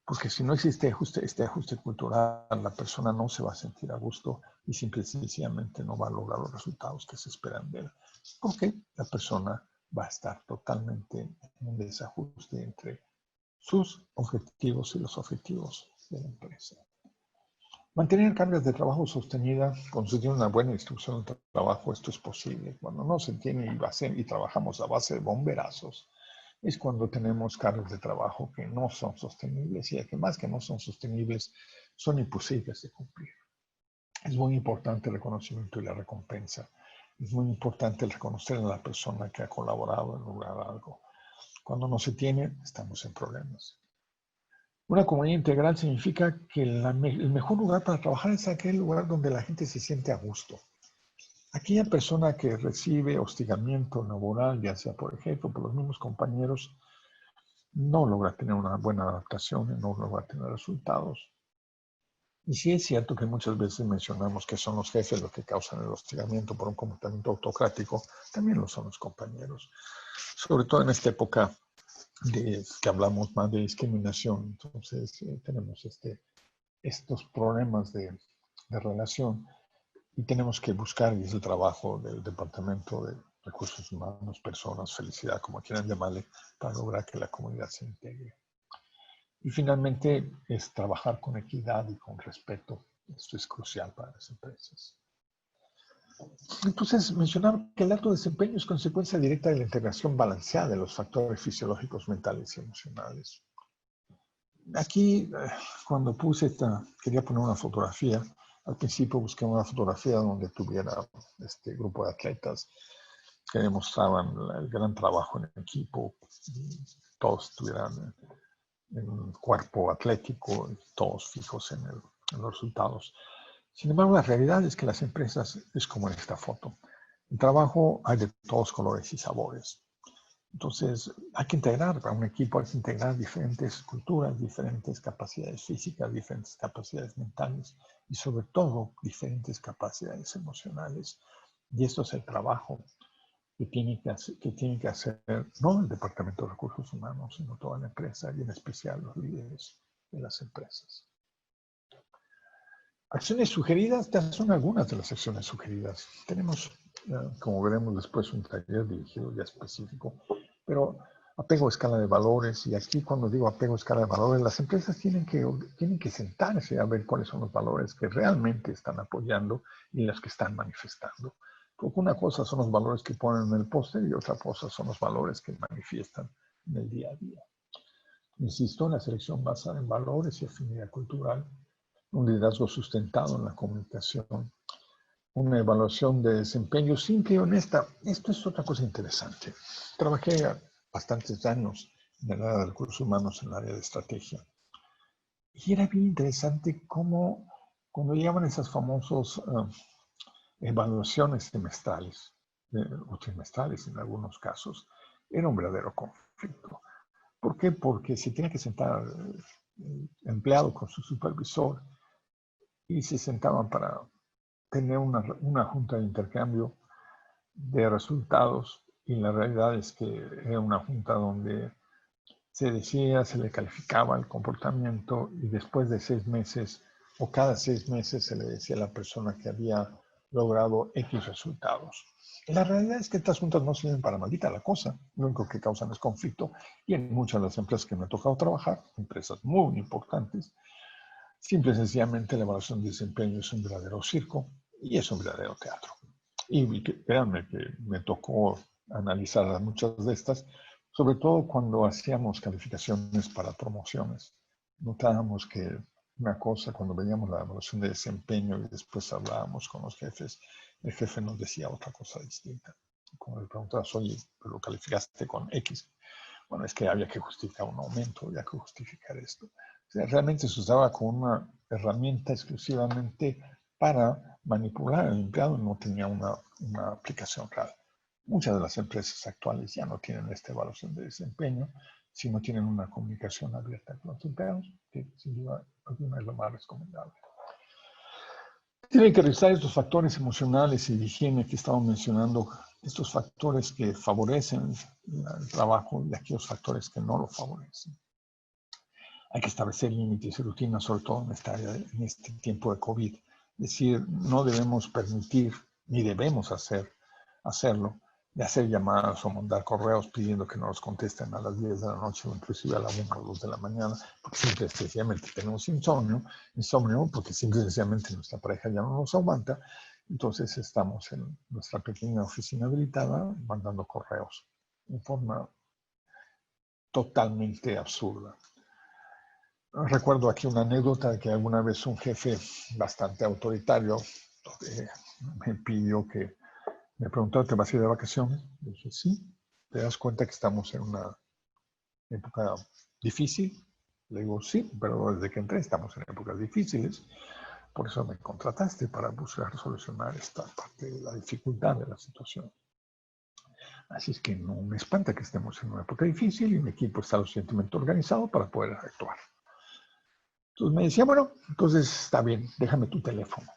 Porque si no existe este ajuste cultural, la persona no se va a sentir a gusto y simple y sencillamente no va a lograr los resultados que se esperan de él. Porque la persona va a estar totalmente en un desajuste entre sus objetivos y los objetivos de la empresa. Mantener cargas de trabajo sostenidas, conseguir una buena distribución de trabajo, esto es posible. Cuando no se tiene y trabajamos a base de bomberazos, es cuando tenemos cargas de trabajo que no son sostenibles y además que no son sostenibles, son imposibles de cumplir. Es muy importante el reconocimiento y la recompensa. Es muy importante el reconocer a la persona que ha colaborado en lograr algo. Cuando no se tiene, estamos en problemas. Una comunidad integral significa que el mejor lugar para trabajar es aquel lugar donde la gente se siente a gusto. Aquella persona que recibe hostigamiento laboral, ya sea por el jefe o por los mismos compañeros, no logra tener una buena adaptación y no logra tener resultados. Y sí es cierto que muchas veces mencionamos que son los jefes los que causan el hostigamiento por un comportamiento autocrático, también lo son los compañeros. Sobre todo en esta época que hablamos más de discriminación. Entonces, tenemos estos problemas de relación y tenemos que buscar, y es el trabajo del Departamento de Recursos Humanos, personas, felicidad, como quieran llamarle, para lograr que la comunidad se integre. Y finalmente es trabajar con equidad y con respeto. Esto es crucial para las empresas. Entonces, mencionar que el alto desempeño es consecuencia directa de la integración balanceada de los factores fisiológicos, mentales y emocionales. Aquí, cuando puse quería poner una fotografía. Al principio busqué una fotografía donde tuviera este grupo de atletas que demostraban el gran trabajo en equipo. Todos tuvieran un cuerpo atlético, todos fijos en los resultados. Sin embargo, la realidad es que las empresas es como en esta foto. El trabajo hay de todos colores y sabores. Entonces, hay que integrar, para un equipo hay que integrar diferentes culturas, diferentes capacidades físicas, diferentes capacidades mentales y sobre todo diferentes capacidades emocionales. Y esto es el trabajo que tiene que hacer no el Departamento de Recursos Humanos, sino toda la empresa y en especial los líderes de las empresas. Acciones sugeridas, estas son algunas de las acciones sugeridas. Tenemos, como veremos después, un taller dirigido ya específico, pero apego a escala de valores, y aquí cuando digo apego a escala de valores, las empresas tienen que sentarse a ver cuáles son los valores que realmente están apoyando y los que están manifestando. Porque una cosa son los valores que ponen en el póster y otra cosa son los valores que manifiestan en el día a día. Insisto, en la selección basada en valores y afinidad cultural, un liderazgo sustentado en la comunicación, una evaluación de desempeño simple y honesta. Esto es otra cosa interesante. Trabajé bastantes años en el área de recursos humanos, en el área de estrategia. Y era bien interesante cómo cuando llegaban esas famosas evaluaciones semestrales, o trimestrales en algunos casos, era un verdadero conflicto. ¿Por qué? Porque se tiene que sentar el empleado con su supervisor y se sentaban para tener una junta de intercambio de resultados, y la realidad es que era una junta donde se decía, se le calificaba el comportamiento y después de 6 meses o cada 6 meses se le decía a la persona que había logrado X resultados. La realidad es que estas juntas no sirven para maldita la cosa, lo único que causan es conflicto, y en muchas de las empresas que me ha tocado trabajar, empresas muy importantes, simple y sencillamente la evaluación de desempeño es un verdadero circo y es un verdadero teatro. Y créanme que me tocó analizar muchas de estas, sobre todo cuando hacíamos calificaciones para promociones. Notábamos que una cosa, cuando veíamos la evaluación de desempeño y después hablábamos con los jefes, el jefe nos decía otra cosa distinta. Cuando le preguntabas, oye, ¿pero lo calificaste con X? Bueno, es que había que justificar un aumento, había que justificar esto. O sea, realmente se usaba como una herramienta exclusivamente para manipular al empleado, no tenía una aplicación real. Muchas de las empresas actuales ya no tienen esta evaluación de desempeño, sino tienen una comunicación abierta con los empleados, que sin duda alguna es lo más recomendable. Tienen que revisar estos factores emocionales y de higiene que estamos mencionando, estos factores que favorecen el trabajo y aquellos factores que no lo favorecen. Hay que establecer límites y rutinas, sobre todo en este tiempo de COVID. Es decir, no debemos permitir, ni debemos hacerlo, de hacer llamadas o mandar correos pidiendo que nos contesten a las 10 de la noche o inclusive a las 1 o 2 de la mañana, porque simple y sencillamente tenemos insomnio porque simple y sencillamente nuestra pareja ya no nos aguanta. Entonces estamos en nuestra pequeña oficina habilitada mandando correos de forma totalmente absurda. Recuerdo aquí una anécdota de que alguna vez un jefe bastante autoritario me pidió que me preguntó, ¿te vas a ir de vacaciones? Le dije, sí. ¿Te das cuenta que estamos en una época difícil? Le digo, sí, pero desde que entré estamos en épocas difíciles. Por eso me contrataste, para buscar solucionar esta parte de la dificultad de la situación. Así es que no me espanta que estemos en una época difícil y mi equipo está lo suficientemente organizado para poder actuar. Entonces me decía, bueno, entonces está bien, déjame tu teléfono.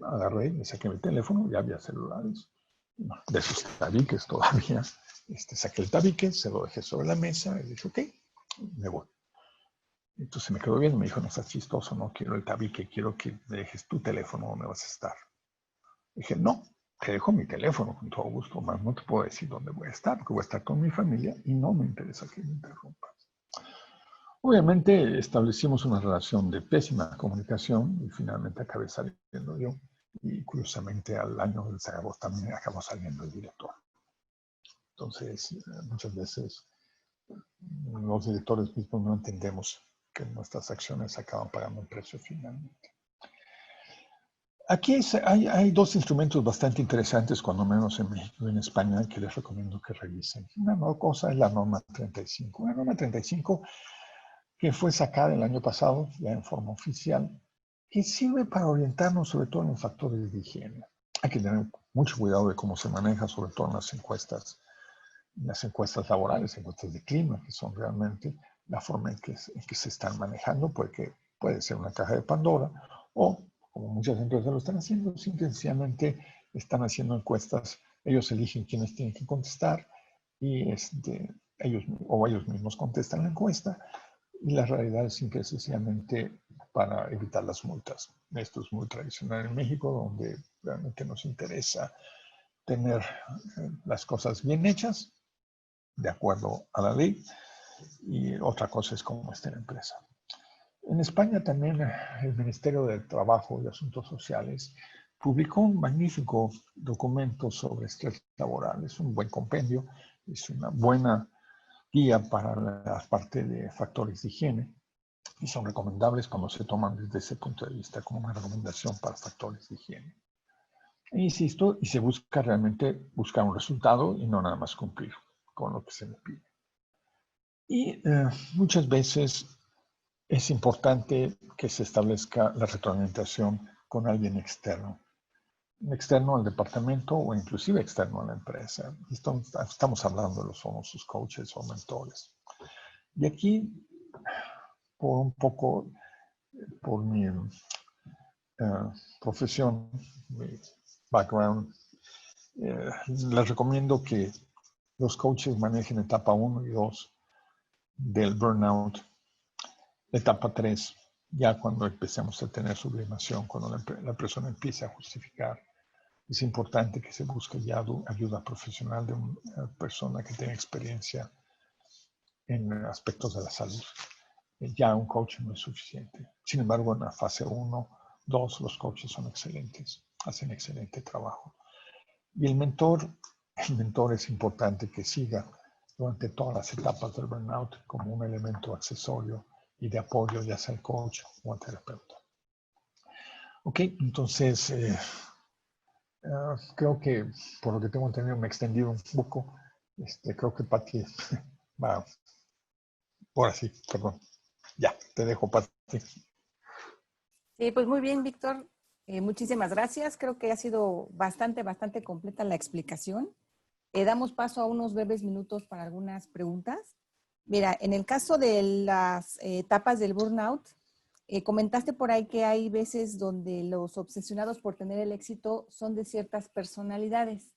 Agarré, me saqué mi teléfono, ya había celulares, de esos tabiques todavía, Saqué el tabique, se lo dejé sobre la mesa y dije, ok, me voy. Entonces me quedó bien, me dijo, no seas chistoso, no quiero el tabique, quiero que me dejes tu teléfono donde vas a estar. Dije, no, te dejo mi teléfono con todo gusto, más no te puedo decir dónde voy a estar, porque voy a estar con mi familia y no me interesa que me interrumpas. Obviamente establecimos una relación de pésima comunicación y finalmente acabé saliendo yo. Y curiosamente al año del Zagabos también acabó saliendo el director. Entonces, muchas veces los directores mismos no entendemos que nuestras acciones acaban pagando un precio finalmente. Aquí hay dos instrumentos bastante interesantes, cuando menos en México y en España, que les recomiendo que revisen. Una cosa es la norma 35. La norma 35 que fue sacada el año pasado, ya en forma oficial, que sirve para orientarnos sobre todo en los factores de higiene. Hay que tener mucho cuidado de cómo se maneja, sobre todo en las encuestas laborales, encuestas de clima, que son realmente la forma en que se están manejando, porque puede ser una caja de Pandora, o, como muchas empresas lo están haciendo, sencillamente están haciendo encuestas, ellos eligen quiénes tienen que contestar, y ellos mismos contestan la encuesta, y la realidad es simple y sencillamente para evitar las multas. Esto es muy tradicional en México, donde realmente nos interesa tener las cosas bien hechas, de acuerdo a la ley, y otra cosa es cómo está la empresa. En España también el Ministerio de Trabajo y Asuntos Sociales publicó un magnífico documento sobre estrés laboral. Es un buen compendio, es una buena guía para la parte de factores de higiene y son recomendables cuando se toman desde ese punto de vista como una recomendación para factores de higiene. E insisto, y se busca realmente buscar un resultado y no nada más cumplir con lo que se le pide. Y muchas veces es importante que se establezca la retroalimentación con alguien externo al departamento o inclusive externo a la empresa. Estamos hablando de los famosos coaches o mentores. Y aquí, por mi profesión, mi background, les recomiendo que los coaches manejen etapa 1 y 2 del burnout, etapa 3, ya cuando empecemos a tener sublimación, cuando la persona empiece a justificar. Es importante que se busque ya ayuda profesional de una persona que tenga experiencia en aspectos de la salud. Ya un coach no es suficiente. Sin embargo, en la fase 1, 2, los coaches son excelentes, hacen excelente trabajo. Y el mentor es importante que siga durante todas las etapas del burnout como un elemento accesorio y de apoyo, ya sea el coach o el terapeuta. Ok, entonces creo que por lo que tengo entendido me he extendido un poco. Creo que Pati va. Ahora sí, perdón. Ya, te dejo, Pati. Sí, pues muy bien, Víctor. Muchísimas gracias. Creo que ha sido bastante completa la explicación. Damos paso a unos breves minutos para algunas preguntas. Mira, en el caso de las etapas del burnout, comentaste por ahí que hay veces donde los obsesionados por tener el éxito son de ciertas personalidades.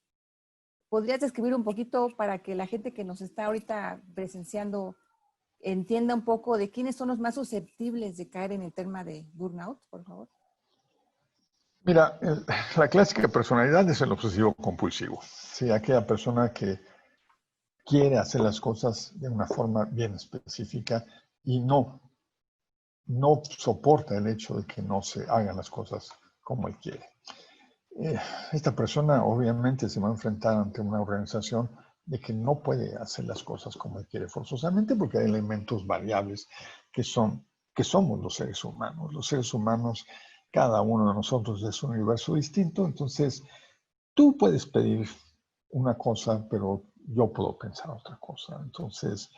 ¿Podrías describir un poquito para que la gente que nos está ahorita presenciando entienda un poco de quiénes son los más susceptibles de caer en el tema de burnout, por favor? Mira, la clásica personalidad es el obsesivo compulsivo. Sí, aquella persona que quiere hacer las cosas de una forma bien específica y no soporta el hecho de que no se hagan las cosas como él quiere. Esta persona obviamente se va a enfrentar ante una organización de que no puede hacer las cosas como él quiere forzosamente porque hay elementos variables que somos los seres humanos. Los seres humanos, cada uno de nosotros es un universo distinto, entonces tú puedes pedir una cosa, pero yo puedo pensar otra cosa. Entonces,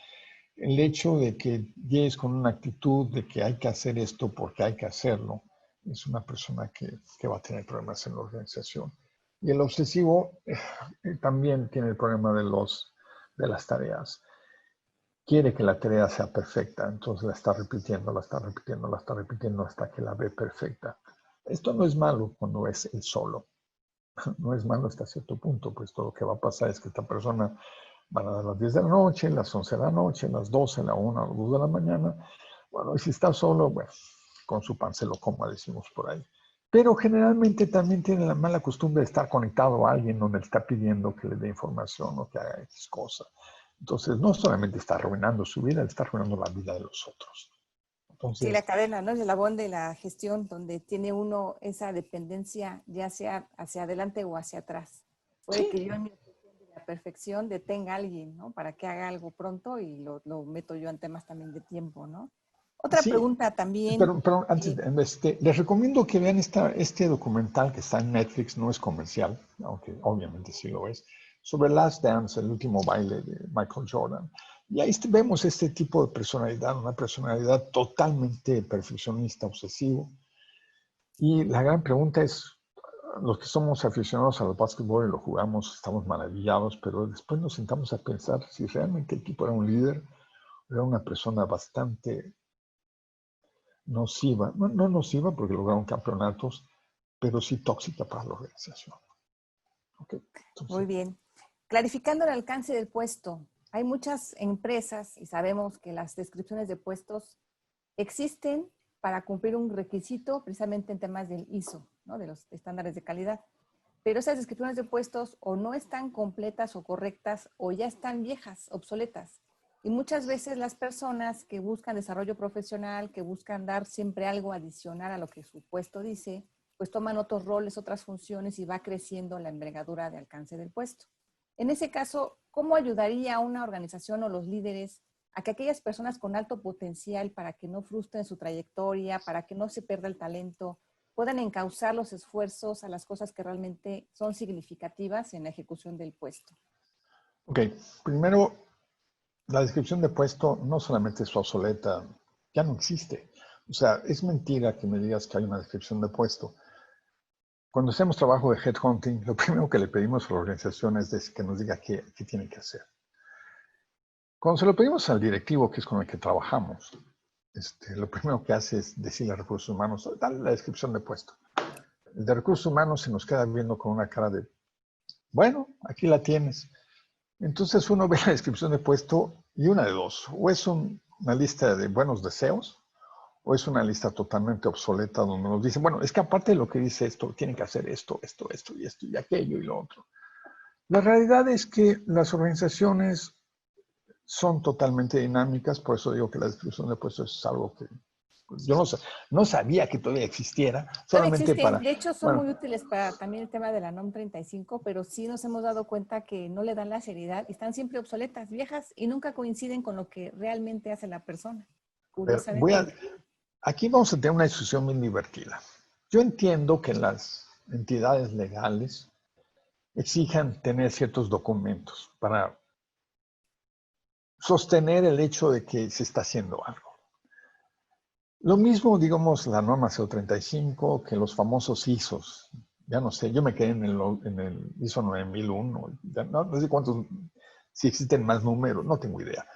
el hecho de que llegues con una actitud de que hay que hacer esto porque hay que hacerlo, es una persona que va a tener problemas en la organización. Y el obsesivo también tiene el problema de las tareas. Quiere que la tarea sea perfecta, entonces la está repitiendo hasta que la ve perfecta. Esto no es malo cuando es el solo. No es malo hasta cierto punto, pues todo lo que va a pasar es que esta persona van a dar las 10 de la noche, las 11 de la noche, las 12, la 1, las 2 de la mañana. Bueno, y si está solo, bueno, con su pan se lo coma, decimos por ahí. Pero generalmente también tiene la mala costumbre de estar conectado a alguien donde le está pidiendo que le dé información o que haga X cosa. Entonces, no solamente está arruinando su vida, está arruinando la vida de los otros. Sí, la Entonces, cadena, ¿no? El eslabón de la gestión, donde tiene uno esa dependencia, ya sea hacia adelante o hacia atrás. Puede sí, que yo en mi obsesión de la perfección detenga a alguien, ¿no? Para que haga algo pronto y lo meto yo en temas también de tiempo, ¿no? Otra sí, pregunta también. pero antes, les recomiendo que vean este documental que está en Netflix, no es comercial, aunque obviamente sí lo es, sobre Last Dance, el último baile de Michael Jordan. Y ahí vemos este tipo de personalidad, una personalidad totalmente perfeccionista, obsesivo. Y la gran pregunta es, los que somos aficionados al básquetbol y lo jugamos, estamos maravillados, pero después nos sentamos a pensar si realmente el tipo era un líder, era una persona bastante nociva, no nociva porque lograron campeonatos, pero sí tóxica para la organización. Okay. Muy Entonces, bien. Clarificando el alcance del puesto, hay muchas empresas y sabemos que las descripciones de puestos existen para cumplir un requisito precisamente en temas del ISO, ¿no? De los estándares de calidad. Pero esas descripciones de puestos o no están completas o correctas o ya están viejas, obsoletas. Y muchas veces las personas que buscan desarrollo profesional, que buscan dar siempre algo adicional a lo que su puesto dice, pues toman otros roles, otras funciones y va creciendo la envergadura de alcance del puesto. En ese caso, ¿cómo ayudaría a una organización o los líderes a que aquellas personas con alto potencial para que no frustren su trayectoria, para que no se pierda el talento, puedan encauzar los esfuerzos a las cosas que realmente son significativas en la ejecución del puesto? ok, primero, la descripción de puesto no solamente es obsoleta, ya no existe. O sea, es mentira que me digas que hay una descripción de puesto. Cuando hacemos trabajo de headhunting, lo primero que le pedimos a la organización es que nos diga qué tiene que hacer. Cuando se lo pedimos al directivo, que es con el que trabajamos, lo primero que hace es decirle a recursos humanos, dale la descripción de puesto. El de recursos humanos se nos queda viendo con una cara de, bueno, aquí la tienes. Entonces uno ve la descripción de puesto y una de dos, o es una lista de buenos deseos, o es una lista totalmente obsoleta donde nos dicen, bueno, es que aparte de lo que dice esto, tienen que hacer esto, y esto, y aquello, y lo otro. La realidad es que las organizaciones son totalmente dinámicas, por eso digo que la descripción de puestos es algo que pues, yo no sabía que todavía existiera, Todavía solamente existen, para, de hecho son bueno, muy útiles para también el tema de la NOM 35, pero sí nos hemos dado cuenta que no le dan la seriedad, están siempre obsoletas, viejas y nunca coinciden con lo que realmente hace la persona, a ver, curiosamente. aquí vamos a tener una discusión muy divertida. Yo entiendo que las entidades legales exijan tener ciertos documentos para sostener el hecho de que se está haciendo algo. Lo mismo, digamos, la norma CO35 que los famosos ISOs. Ya no sé, yo me quedé en el ISO 9001, no sé cuántos, si existen más números, no tengo idea.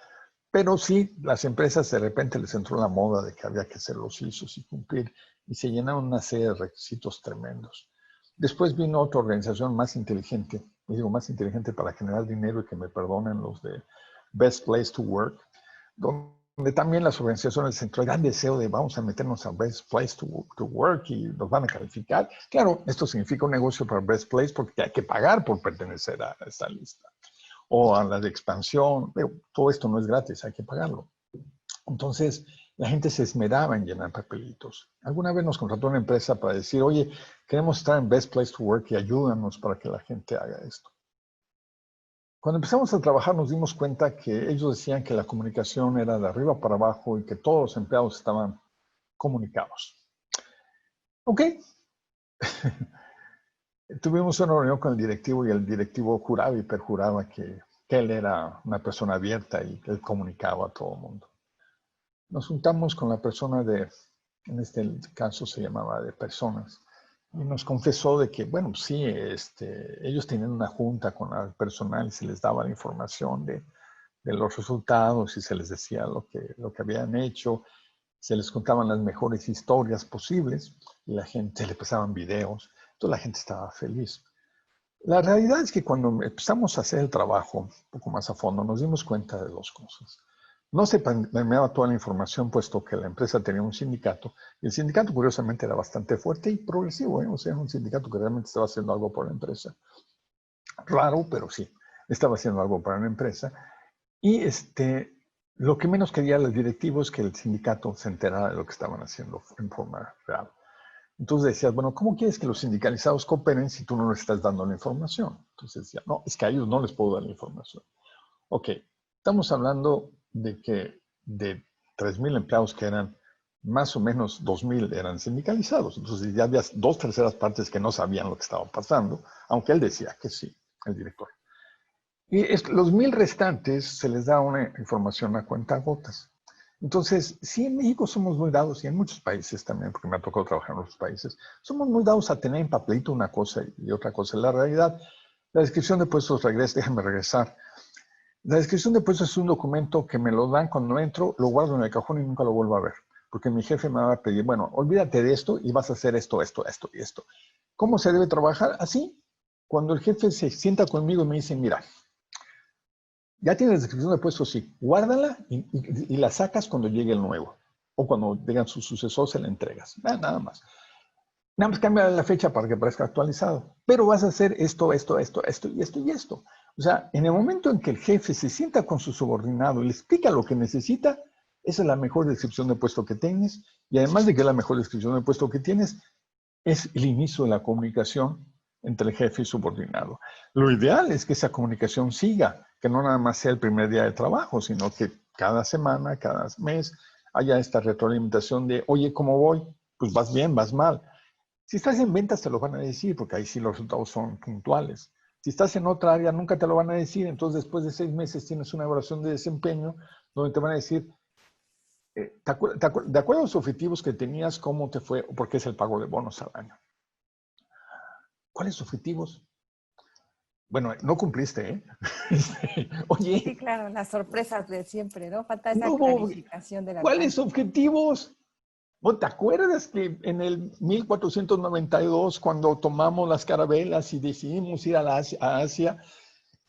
Pero sí, las empresas de repente les entró la moda de que había que hacer los ISOs y cumplir, y se llenaron una serie de requisitos tremendos. Después vino otra organización más inteligente, digo más inteligente para generar dinero y que me perdonen los de Best Place to Work, donde también las organizaciones les entró el gran deseo de vamos a meternos a Best Place to Work y nos van a calificar. Claro, esto significa un negocio para Best Place porque hay que pagar por pertenecer a esta lista. O a la de expansión, todo esto no es gratis, hay que pagarlo. Entonces, la gente se esmeraba en llenar papelitos. Alguna vez nos contrató una empresa para decir, oye, queremos estar en Best Place to Work y ayúdanos para que la gente haga esto. Cuando empezamos a trabajar nos dimos cuenta que ellos decían que la comunicación era de arriba para abajo y que todos los empleados estaban comunicados. Ok. Tuvimos una reunión con el directivo y el directivo juraba y perjuraba que él era una persona abierta y que él comunicaba a todo el mundo. Nos juntamos con la persona en este caso se llamaba de personas, y nos confesó de que, bueno, sí, ellos tenían una junta con el personal y se les daba la información de los resultados y se les decía lo que habían hecho, se les contaban las mejores historias posibles y la gente le pasaban videos, toda la gente estaba feliz. La realidad es que cuando empezamos a hacer el trabajo un poco más a fondo, nos dimos cuenta de dos cosas. No se permeaba toda la información, puesto que la empresa tenía un sindicato, y el sindicato curiosamente era bastante fuerte y progresivo, ¿eh? O sea, era un sindicato que realmente estaba haciendo algo por la empresa. Raro, pero sí, estaba haciendo algo para la empresa. Y lo que menos quería los directivos es que el sindicato se enterara de lo que estaban haciendo en forma real. Entonces decías, bueno, ¿cómo quieres que los sindicalizados cooperen si tú no les estás dando la información? Entonces decía, no, es que a ellos no les puedo dar la información. Ok, estamos hablando de que de 3,000 empleados que eran, más o menos 2,000 eran sindicalizados. Entonces ya había 2/3 partes que no sabían lo que estaba pasando, aunque él decía que sí, el director. Y los 1,000 restantes se les da una información a cuentagotas. Entonces, sí, en México somos muy dados, y en muchos países también, porque me ha tocado trabajar en otros países, somos muy dados a tener en papelito una cosa y otra cosa. La realidad, la descripción de puestos, déjame regresar. La descripción de puestos es un documento que me lo dan cuando entro, lo guardo en el cajón y nunca lo vuelvo a ver. Porque mi jefe me va a pedir, bueno, olvídate de esto y vas a hacer esto, esto, esto y esto. ¿Cómo se debe trabajar? Así. Cuando el jefe se sienta conmigo y me dice, mira, ya tienes la descripción de puesto, sí, guárdala y la sacas cuando llegue el nuevo. O cuando digan su sucesor, se la entregas. Nada más. Nada más cambia la fecha para que parezca actualizado. Pero vas a hacer esto, esto, esto, esto y esto y esto. O sea, en el momento en que el jefe se sienta con su subordinado y le explica lo que necesita, esa es la mejor descripción de puesto que tienes. Y además de que es la mejor descripción de puesto que tienes, es el inicio de la comunicación entre el jefe y subordinado. Lo ideal es que esa comunicación siga, que no nada más sea el primer día de trabajo, sino que cada semana, cada mes, haya esta retroalimentación de, oye, ¿cómo voy? Pues vas bien, vas mal. Si estás en ventas te lo van a decir, porque ahí sí los resultados son puntuales. Si estás en otra área nunca te lo van a decir, entonces después de 6 meses tienes una evaluación de desempeño donde te van a decir, de acuerdo a los objetivos que tenías, ¿cómo te fue? Porque es el pago de bonos al año. ¿Cuáles objetivos? Bueno, no cumpliste, ¿eh? Sí, Oye, claro, las sorpresas de siempre, ¿no? Falta esa no, clarificación del ¿cuáles alcance. objetivos? ¿No te acuerdas que en el 1492, cuando tomamos las carabelas y decidimos ir a Asia,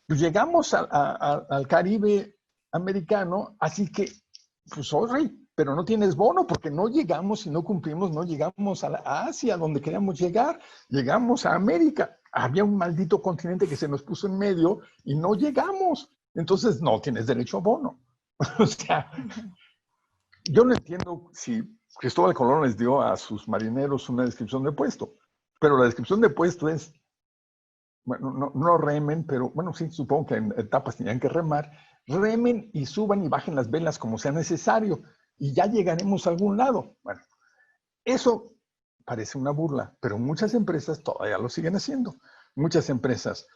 pues llegamos al Caribe americano, así que, pues, sorry, pero no tienes bono porque no llegamos y no cumplimos, no llegamos a Asia, donde queríamos llegar, llegamos a América. Había un maldito continente que se nos puso en medio y no llegamos. Entonces, no tienes derecho a bono. O sea, yo no entiendo si Cristóbal Colón les dio a sus marineros una descripción de puesto, pero la descripción de puesto es, bueno, no remen, pero bueno, sí, supongo que en etapas tenían que remar, remen y suban y bajen las velas como sea necesario y ya llegaremos a algún lado. Bueno, eso parece una burla, pero muchas empresas todavía lo siguen haciendo. Muchas empresas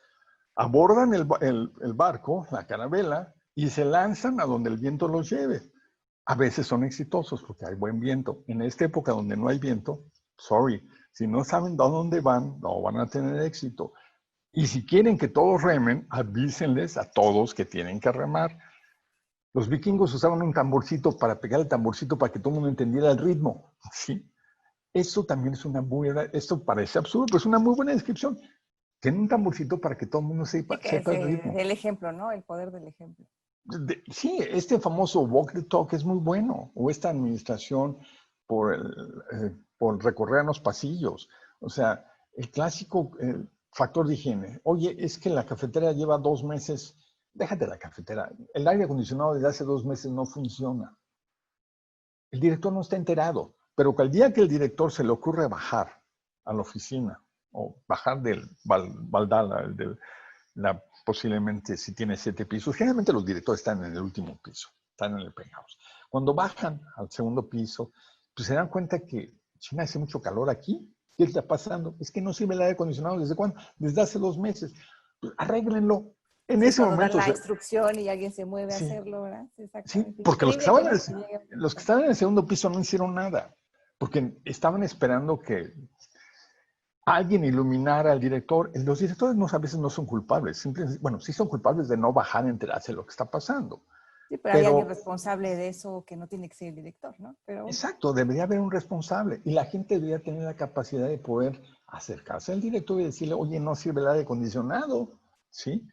abordan el barco, la carabela, y se lanzan a donde el viento los lleve. A veces son exitosos porque hay buen viento. En esta época donde no hay viento, sorry, si no saben a dónde van, no van a tener éxito. Y si quieren que todos remen, avísenles a todos que tienen que remar. Los vikingos usaban un tamborcito para pegar el tamborcito para que todo el mundo entendiera el ritmo. ¿Sí? Eso también es una muy buena, esto parece absurdo, pero es una muy buena descripción. Tienen un tamborcito para que todo el mundo Sí, que es sepa el ritmo. el ejemplo, ¿no? El poder del ejemplo. Sí, este famoso walk the talk es muy bueno, o esta administración por recorrer los pasillos. O sea, el clásico factor de higiene. Oye, es que la cafetera lleva 2 meses, déjate la cafetera, el aire acondicionado desde hace 2 meses no funciona. El director no está enterado, pero que el día que el director se le ocurre bajar a la oficina o bajar del baldala, posiblemente si tiene 7 pisos, generalmente los directores están en el último piso, están en el penthouse. Cuando bajan al segundo piso, pues se dan cuenta que China hace mucho calor aquí. ¿Qué está pasando? Es que no sirve el aire acondicionado. ¿Desde cuándo? Desde hace 2 meses. Pues arréglenlo. En Sí, ese cuando dan momento, la instrucción y alguien se mueve a sí, hacerlo, ¿verdad? Sí, sí, exactamente. porque Increíble cómo se llega. los que estaban en el segundo piso no hicieron nada, porque estaban esperando que alguien iluminara al director. Los directores a veces no son culpables, simplemente, bueno, sí son culpables de no bajar a enterarse de lo que está pasando. Sí, pero hay alguien Pero, responsable de eso que no tiene que ser el director, ¿no? Pero exacto, debería haber un responsable y la gente debería tener la capacidad de poder acercarse al director y decirle, oye, no sirve el aire acondicionado, ¿sí?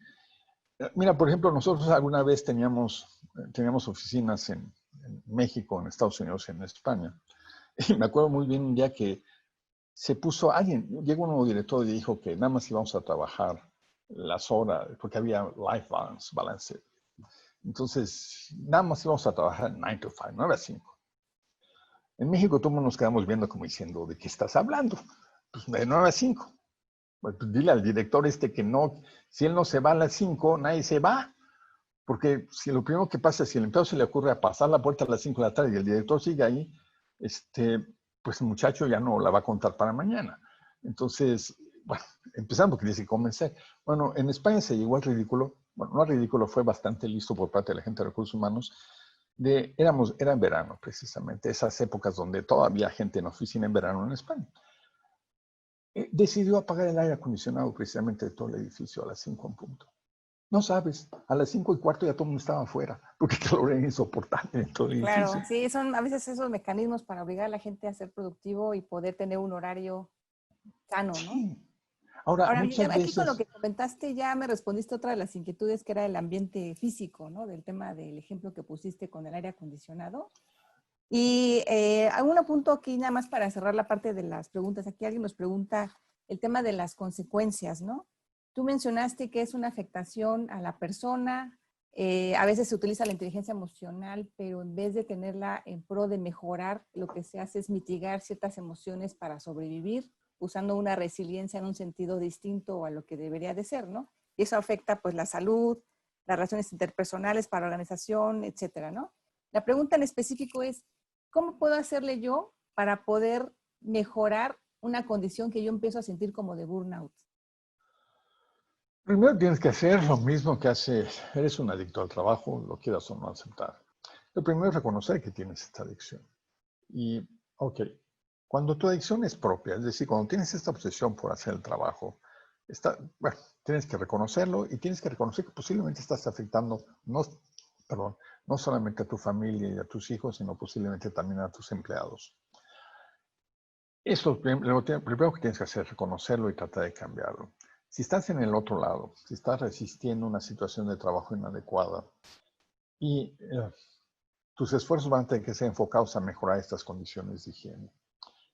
Mira, por ejemplo, nosotros alguna vez teníamos oficinas en México, en Estados Unidos, en España. Y me acuerdo muy bien un día que llegó un nuevo director y dijo que nada más íbamos a trabajar las horas, porque había life balance. Entonces, nada más íbamos a trabajar 9 to 5, 9 a 5. En México todos nos quedamos viendo como diciendo, ¿de qué estás hablando? Pues de 9 a 5. Pues dile al director que no, si él no se va a las 5, nadie se va. Porque si lo primero que pasa, si el empleado se le ocurre a pasar la puerta a las 5 de la tarde y el director sigue ahí, pues el muchacho ya no la va a contar para mañana. Entonces, bueno, empezando porque dice convencer. Bueno, en España se llegó al ridículo, bueno, no al ridículo, fue bastante listo por parte de la gente de recursos humanos, era en verano precisamente, esas épocas donde todavía gente en oficina en verano en España. Decidió apagar el aire acondicionado precisamente de todo el edificio a las 5 en punto. No sabes, a las 5:15 ya todo el mundo estaba afuera, porque el calor era insoportable en todo el edificio. Claro, sí, son a veces esos mecanismos para obligar a la gente a ser productivo y poder tener un horario sano, ¿no? Sí. Ahora, Ahora, muchas aquí con lo veces, que comentaste ya me respondiste otra de las inquietudes que era el ambiente físico, ¿no? Del tema del ejemplo que pusiste con el aire acondicionado. Y algún punto aquí, nada más para cerrar la parte de las preguntas. Aquí alguien nos pregunta el tema de las consecuencias, ¿no? Tú mencionaste que es una afectación a la persona. A veces se utiliza la inteligencia emocional, pero en vez de tenerla en pro de mejorar, lo que se hace es mitigar ciertas emociones para sobrevivir, usando una resiliencia en un sentido distinto a lo que debería de ser, ¿no? Y eso afecta pues la salud, las relaciones interpersonales para la organización, etcétera, ¿no? La pregunta en específico es, ¿cómo puedo hacerle yo para poder mejorar una condición que yo empiezo a sentir como de burnout? primero tienes que hacer lo mismo que eres un adicto al trabajo, lo quieras o no aceptar. Lo primero es reconocer que tienes esta adicción. Y, ok, cuando tu adicción es propia, es decir, cuando tienes esta obsesión por hacer el trabajo, bueno, tienes que reconocerlo y tienes que reconocer que posiblemente estás afectando, no solamente a tu familia y a tus hijos, sino posiblemente también a tus empleados. Eso es lo primero que tienes que hacer, reconocerlo y tratar de cambiarlo. Si estás en el otro lado, si estás resistiendo una situación de trabajo inadecuada y tus esfuerzos van a tener que ser enfocados a mejorar estas condiciones de higiene.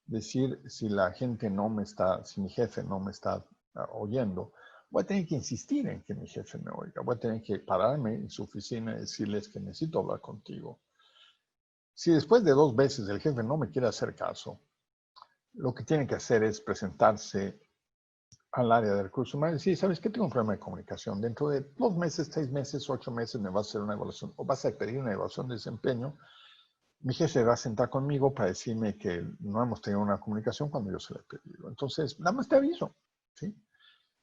Decir, si si mi jefe no me está oyendo, voy a tener que insistir en que mi jefe me oiga. Voy a tener que pararme en su oficina y decirles que necesito hablar contigo. Si después de 2 veces el jefe no me quiere hacer caso, lo que tiene que hacer es presentarse al área de recursos humanos y decir, ¿sabes qué? Tengo un problema de comunicación. Dentro de 2 meses, 6 meses, 8 meses me vas a hacer una evaluación o vas a pedir una evaluación de desempeño. Mi jefe va a sentar conmigo para decirme que no hemos tenido una comunicación cuando yo se la he pedido. Entonces, nada más te aviso, ¿sí?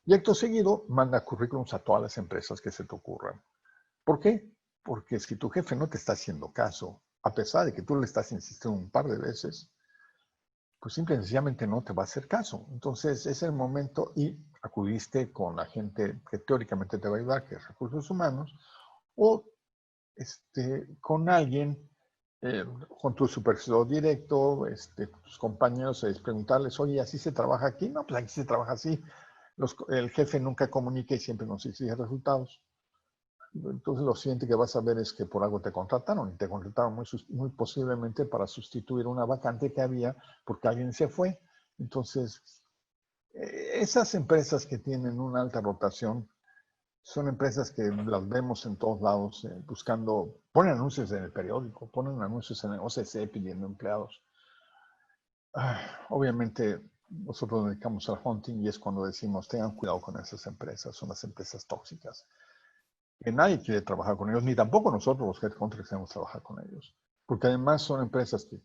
Y acto seguido, manda currículums a todas las empresas que se te ocurran. ¿Por qué? Porque si tu jefe no te está haciendo caso, a pesar de que tú le estás insistiendo un par de veces, pues simple y sencillamente no te va a hacer caso. Entonces, es el momento y acudiste con la gente que teóricamente te va a ayudar, que es recursos humanos, o con alguien, con tu supervisor directo, tus compañeros, preguntarles, oye, ¿así se trabaja aquí? No, pues aquí se trabaja así. El jefe nunca comunica y siempre nos exige resultados. Entonces lo siguiente que vas a ver es que por algo te contrataron y te contrataron muy posiblemente para sustituir una vacante que había porque alguien se fue. Entonces, esas empresas que tienen una alta rotación son empresas que las vemos en todos lados ponen anuncios en el periódico, ponen anuncios en el OCC pidiendo empleados. Obviamente nosotros nos dedicamos al hunting y es cuando decimos tengan cuidado con esas empresas, son las empresas tóxicas. Que nadie quiere trabajar con ellos, ni tampoco nosotros los headhunters queremos trabajar con ellos. Porque además son empresas que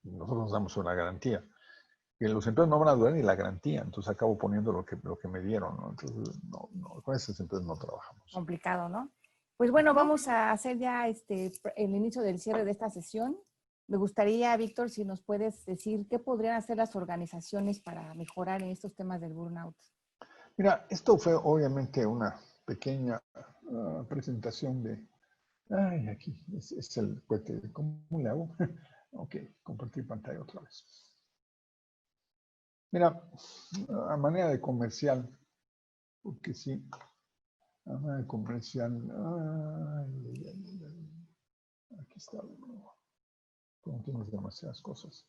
nosotros nos damos una garantía. Que los empleados no van a durar ni la garantía, entonces acabo poniendo lo que me dieron, ¿no? Entonces, con esas empresas no trabajamos. Complicado, ¿no? Pues bueno, vamos a hacer ya el inicio del cierre de esta sesión. Me gustaría, Víctor, si nos puedes decir qué podrían hacer las organizaciones para mejorar en estos temas del burnout. Mira, esto fue obviamente una pequeña presentación de... Ay, aquí es el cohete. ¿Cómo le hago? Ok, compartir pantalla otra vez. Mira, a manera de comercial, porque sí, a manera de comercial, aquí está, no tienes demasiadas cosas.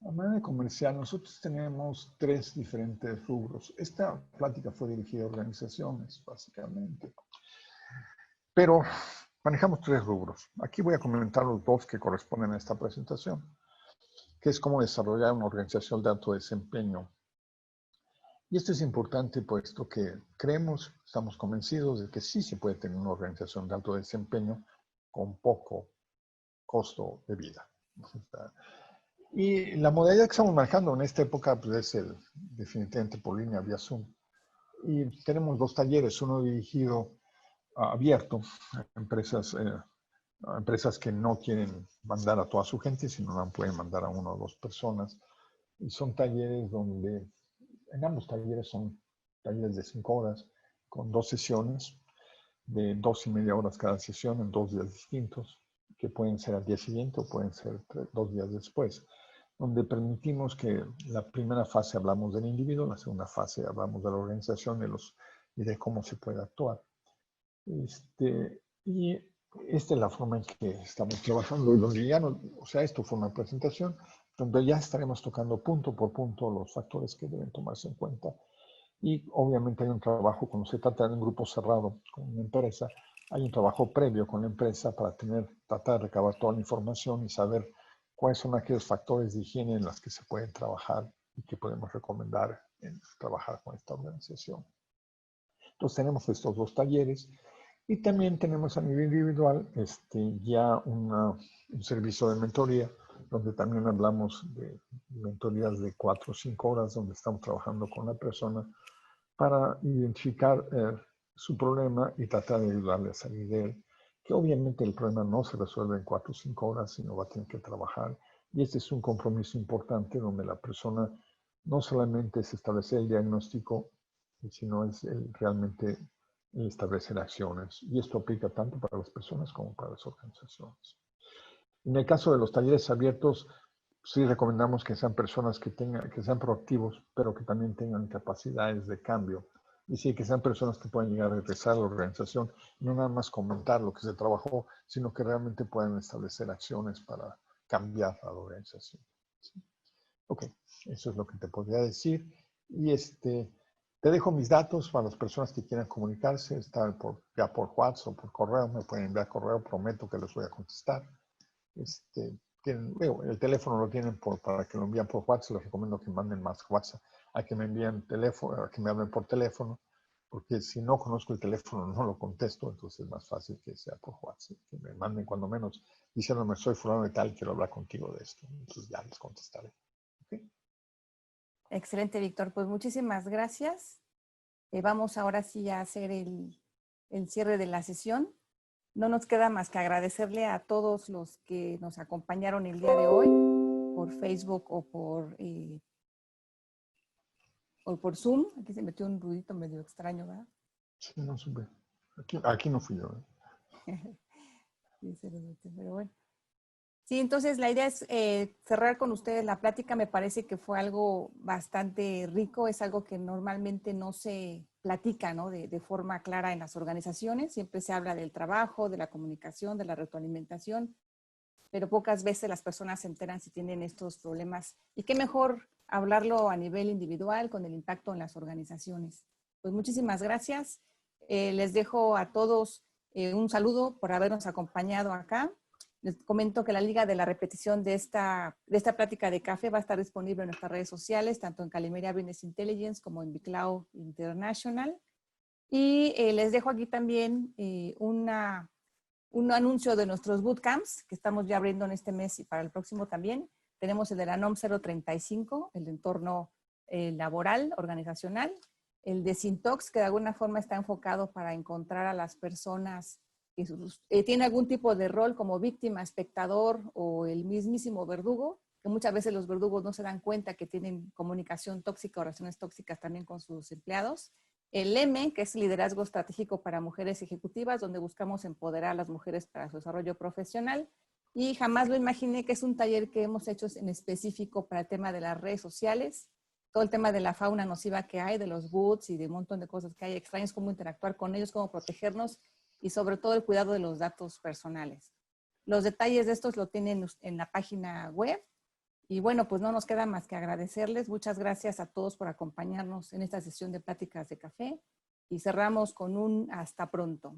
A manera de comercial, nosotros tenemos 3 diferentes rubros. Esta plática fue dirigida a organizaciones, básicamente. Pero manejamos 3 rubros. Aquí voy a comentar los 2 que corresponden a esta presentación, que es cómo desarrollar una organización de alto desempeño. Y esto es importante puesto que estamos convencidos de que sí se puede tener una organización de alto desempeño con poco costo de vida. Y la modalidad que estamos manejando en esta época pues, es definitivamente por línea vía Zoom. Y tenemos 2 talleres, uno dirigido abierto a empresas que no quieren mandar a toda su gente, sino no pueden mandar a 1 o 2 personas. Y son talleres donde, en ambos talleres son talleres de 5 horas, con 2 sesiones de 2,5 horas cada sesión en 2 días distintos, que pueden ser al día siguiente o pueden ser 2 días después, donde permitimos que la primera fase hablamos del individuo, la segunda fase hablamos de la organización y de cómo se puede actuar. Y esta es la forma en que estamos trabajando y donde ya no, o sea, esto fue una presentación donde ya estaremos tocando punto por punto los factores que deben tomarse en cuenta. Y obviamente hay un trabajo, cuando se trata de un grupo cerrado con una empresa, hay un trabajo previo con la empresa para tratar de recabar toda la información y saber cuáles son aquellos factores de higiene en los que se pueden trabajar y que podemos recomendar en trabajar con esta organización. Entonces tenemos estos 2 talleres y también tenemos a nivel individual ya un servicio de mentoría, donde también hablamos de mentorías de 4 o 5 horas, donde estamos trabajando con la persona para identificar su problema y tratar de ayudarle a salir de él. Que obviamente el problema no se resuelve en 4 o 5 horas, sino va a tener que trabajar. Y este es un compromiso importante donde la persona no solamente es establecer el diagnóstico, sino es realmente establecer acciones. Y esto aplica tanto para las personas como para las organizaciones. En el caso de los talleres abiertos, sí recomendamos que sean personas que sean proactivos, pero que también tengan capacidades de cambio. Y sí, que sean personas que puedan llegar a regresar a la organización, no nada más comentar lo que se trabajó, sino que realmente puedan establecer acciones para cambiar a la organización. ¿Sí? Ok, eso es lo que te podría decir. Y te dejo mis datos para las personas que quieran comunicarse, ya por WhatsApp o por correo, me pueden enviar correo, prometo que les voy a contestar. El teléfono lo tienen para que lo envíen por WhatsApp. Les recomiendo que manden más WhatsApp a que me envíen teléfono, a que me hablen por teléfono, porque si no conozco el teléfono no lo contesto, entonces es más fácil que sea por WhatsApp, que me manden cuando menos diciéndome soy fulano de tal, quiero hablar contigo de esto, entonces ya les contestaré. ¿Okay? Excelente, Víctor. Pues muchísimas gracias. Vamos ahora sí a hacer el cierre de la sesión. No nos queda más que agradecerle a todos los que nos acompañaron el día de hoy por Facebook o por Zoom. Aquí se metió un ruidito medio extraño, ¿verdad? Sí, no supe. Aquí no fui yo. Sí, se lo metió, pero bueno. Sí, entonces la idea es cerrar con ustedes la plática. Me parece que fue algo bastante rico, es algo que normalmente no se platica, ¿no? De forma clara en las organizaciones. Siempre se habla del trabajo, de la comunicación, de la retroalimentación, pero pocas veces las personas se enteran si tienen estos problemas. Y qué mejor hablarlo a nivel individual con el impacto en las organizaciones. Pues muchísimas gracias. Les dejo a todos un saludo por habernos acompañado acá. Les comento que la liga de la repetición de esta plática de café va a estar disponible en nuestras redes sociales, tanto en Calimeria Business Intelligence como en Biclao International. Y les dejo aquí también un anuncio de nuestros bootcamps que estamos ya abriendo en este mes y para el próximo también. Tenemos el de la NOM 035, el de entorno laboral, organizacional. El de Sintox, que de alguna forma está enfocado para encontrar a las personas que tienen algún tipo de rol como víctima, espectador o el mismísimo verdugo, que muchas veces los verdugos no se dan cuenta que tienen comunicación tóxica o relaciones tóxicas también con sus empleados. El M, que es liderazgo estratégico para mujeres ejecutivas, donde buscamos empoderar a las mujeres para su desarrollo profesional. Y jamás lo imaginé que es un taller que hemos hecho en específico para el tema de las redes sociales, todo el tema de la fauna nociva que hay, de los bots y de un montón de cosas que hay extrañas, cómo interactuar con ellos, cómo protegernos y sobre todo el cuidado de los datos personales. Los detalles de estos lo tienen en la página web. Y bueno, pues no nos queda más que agradecerles. Muchas gracias a todos por acompañarnos en esta sesión de pláticas de café y cerramos con un hasta pronto.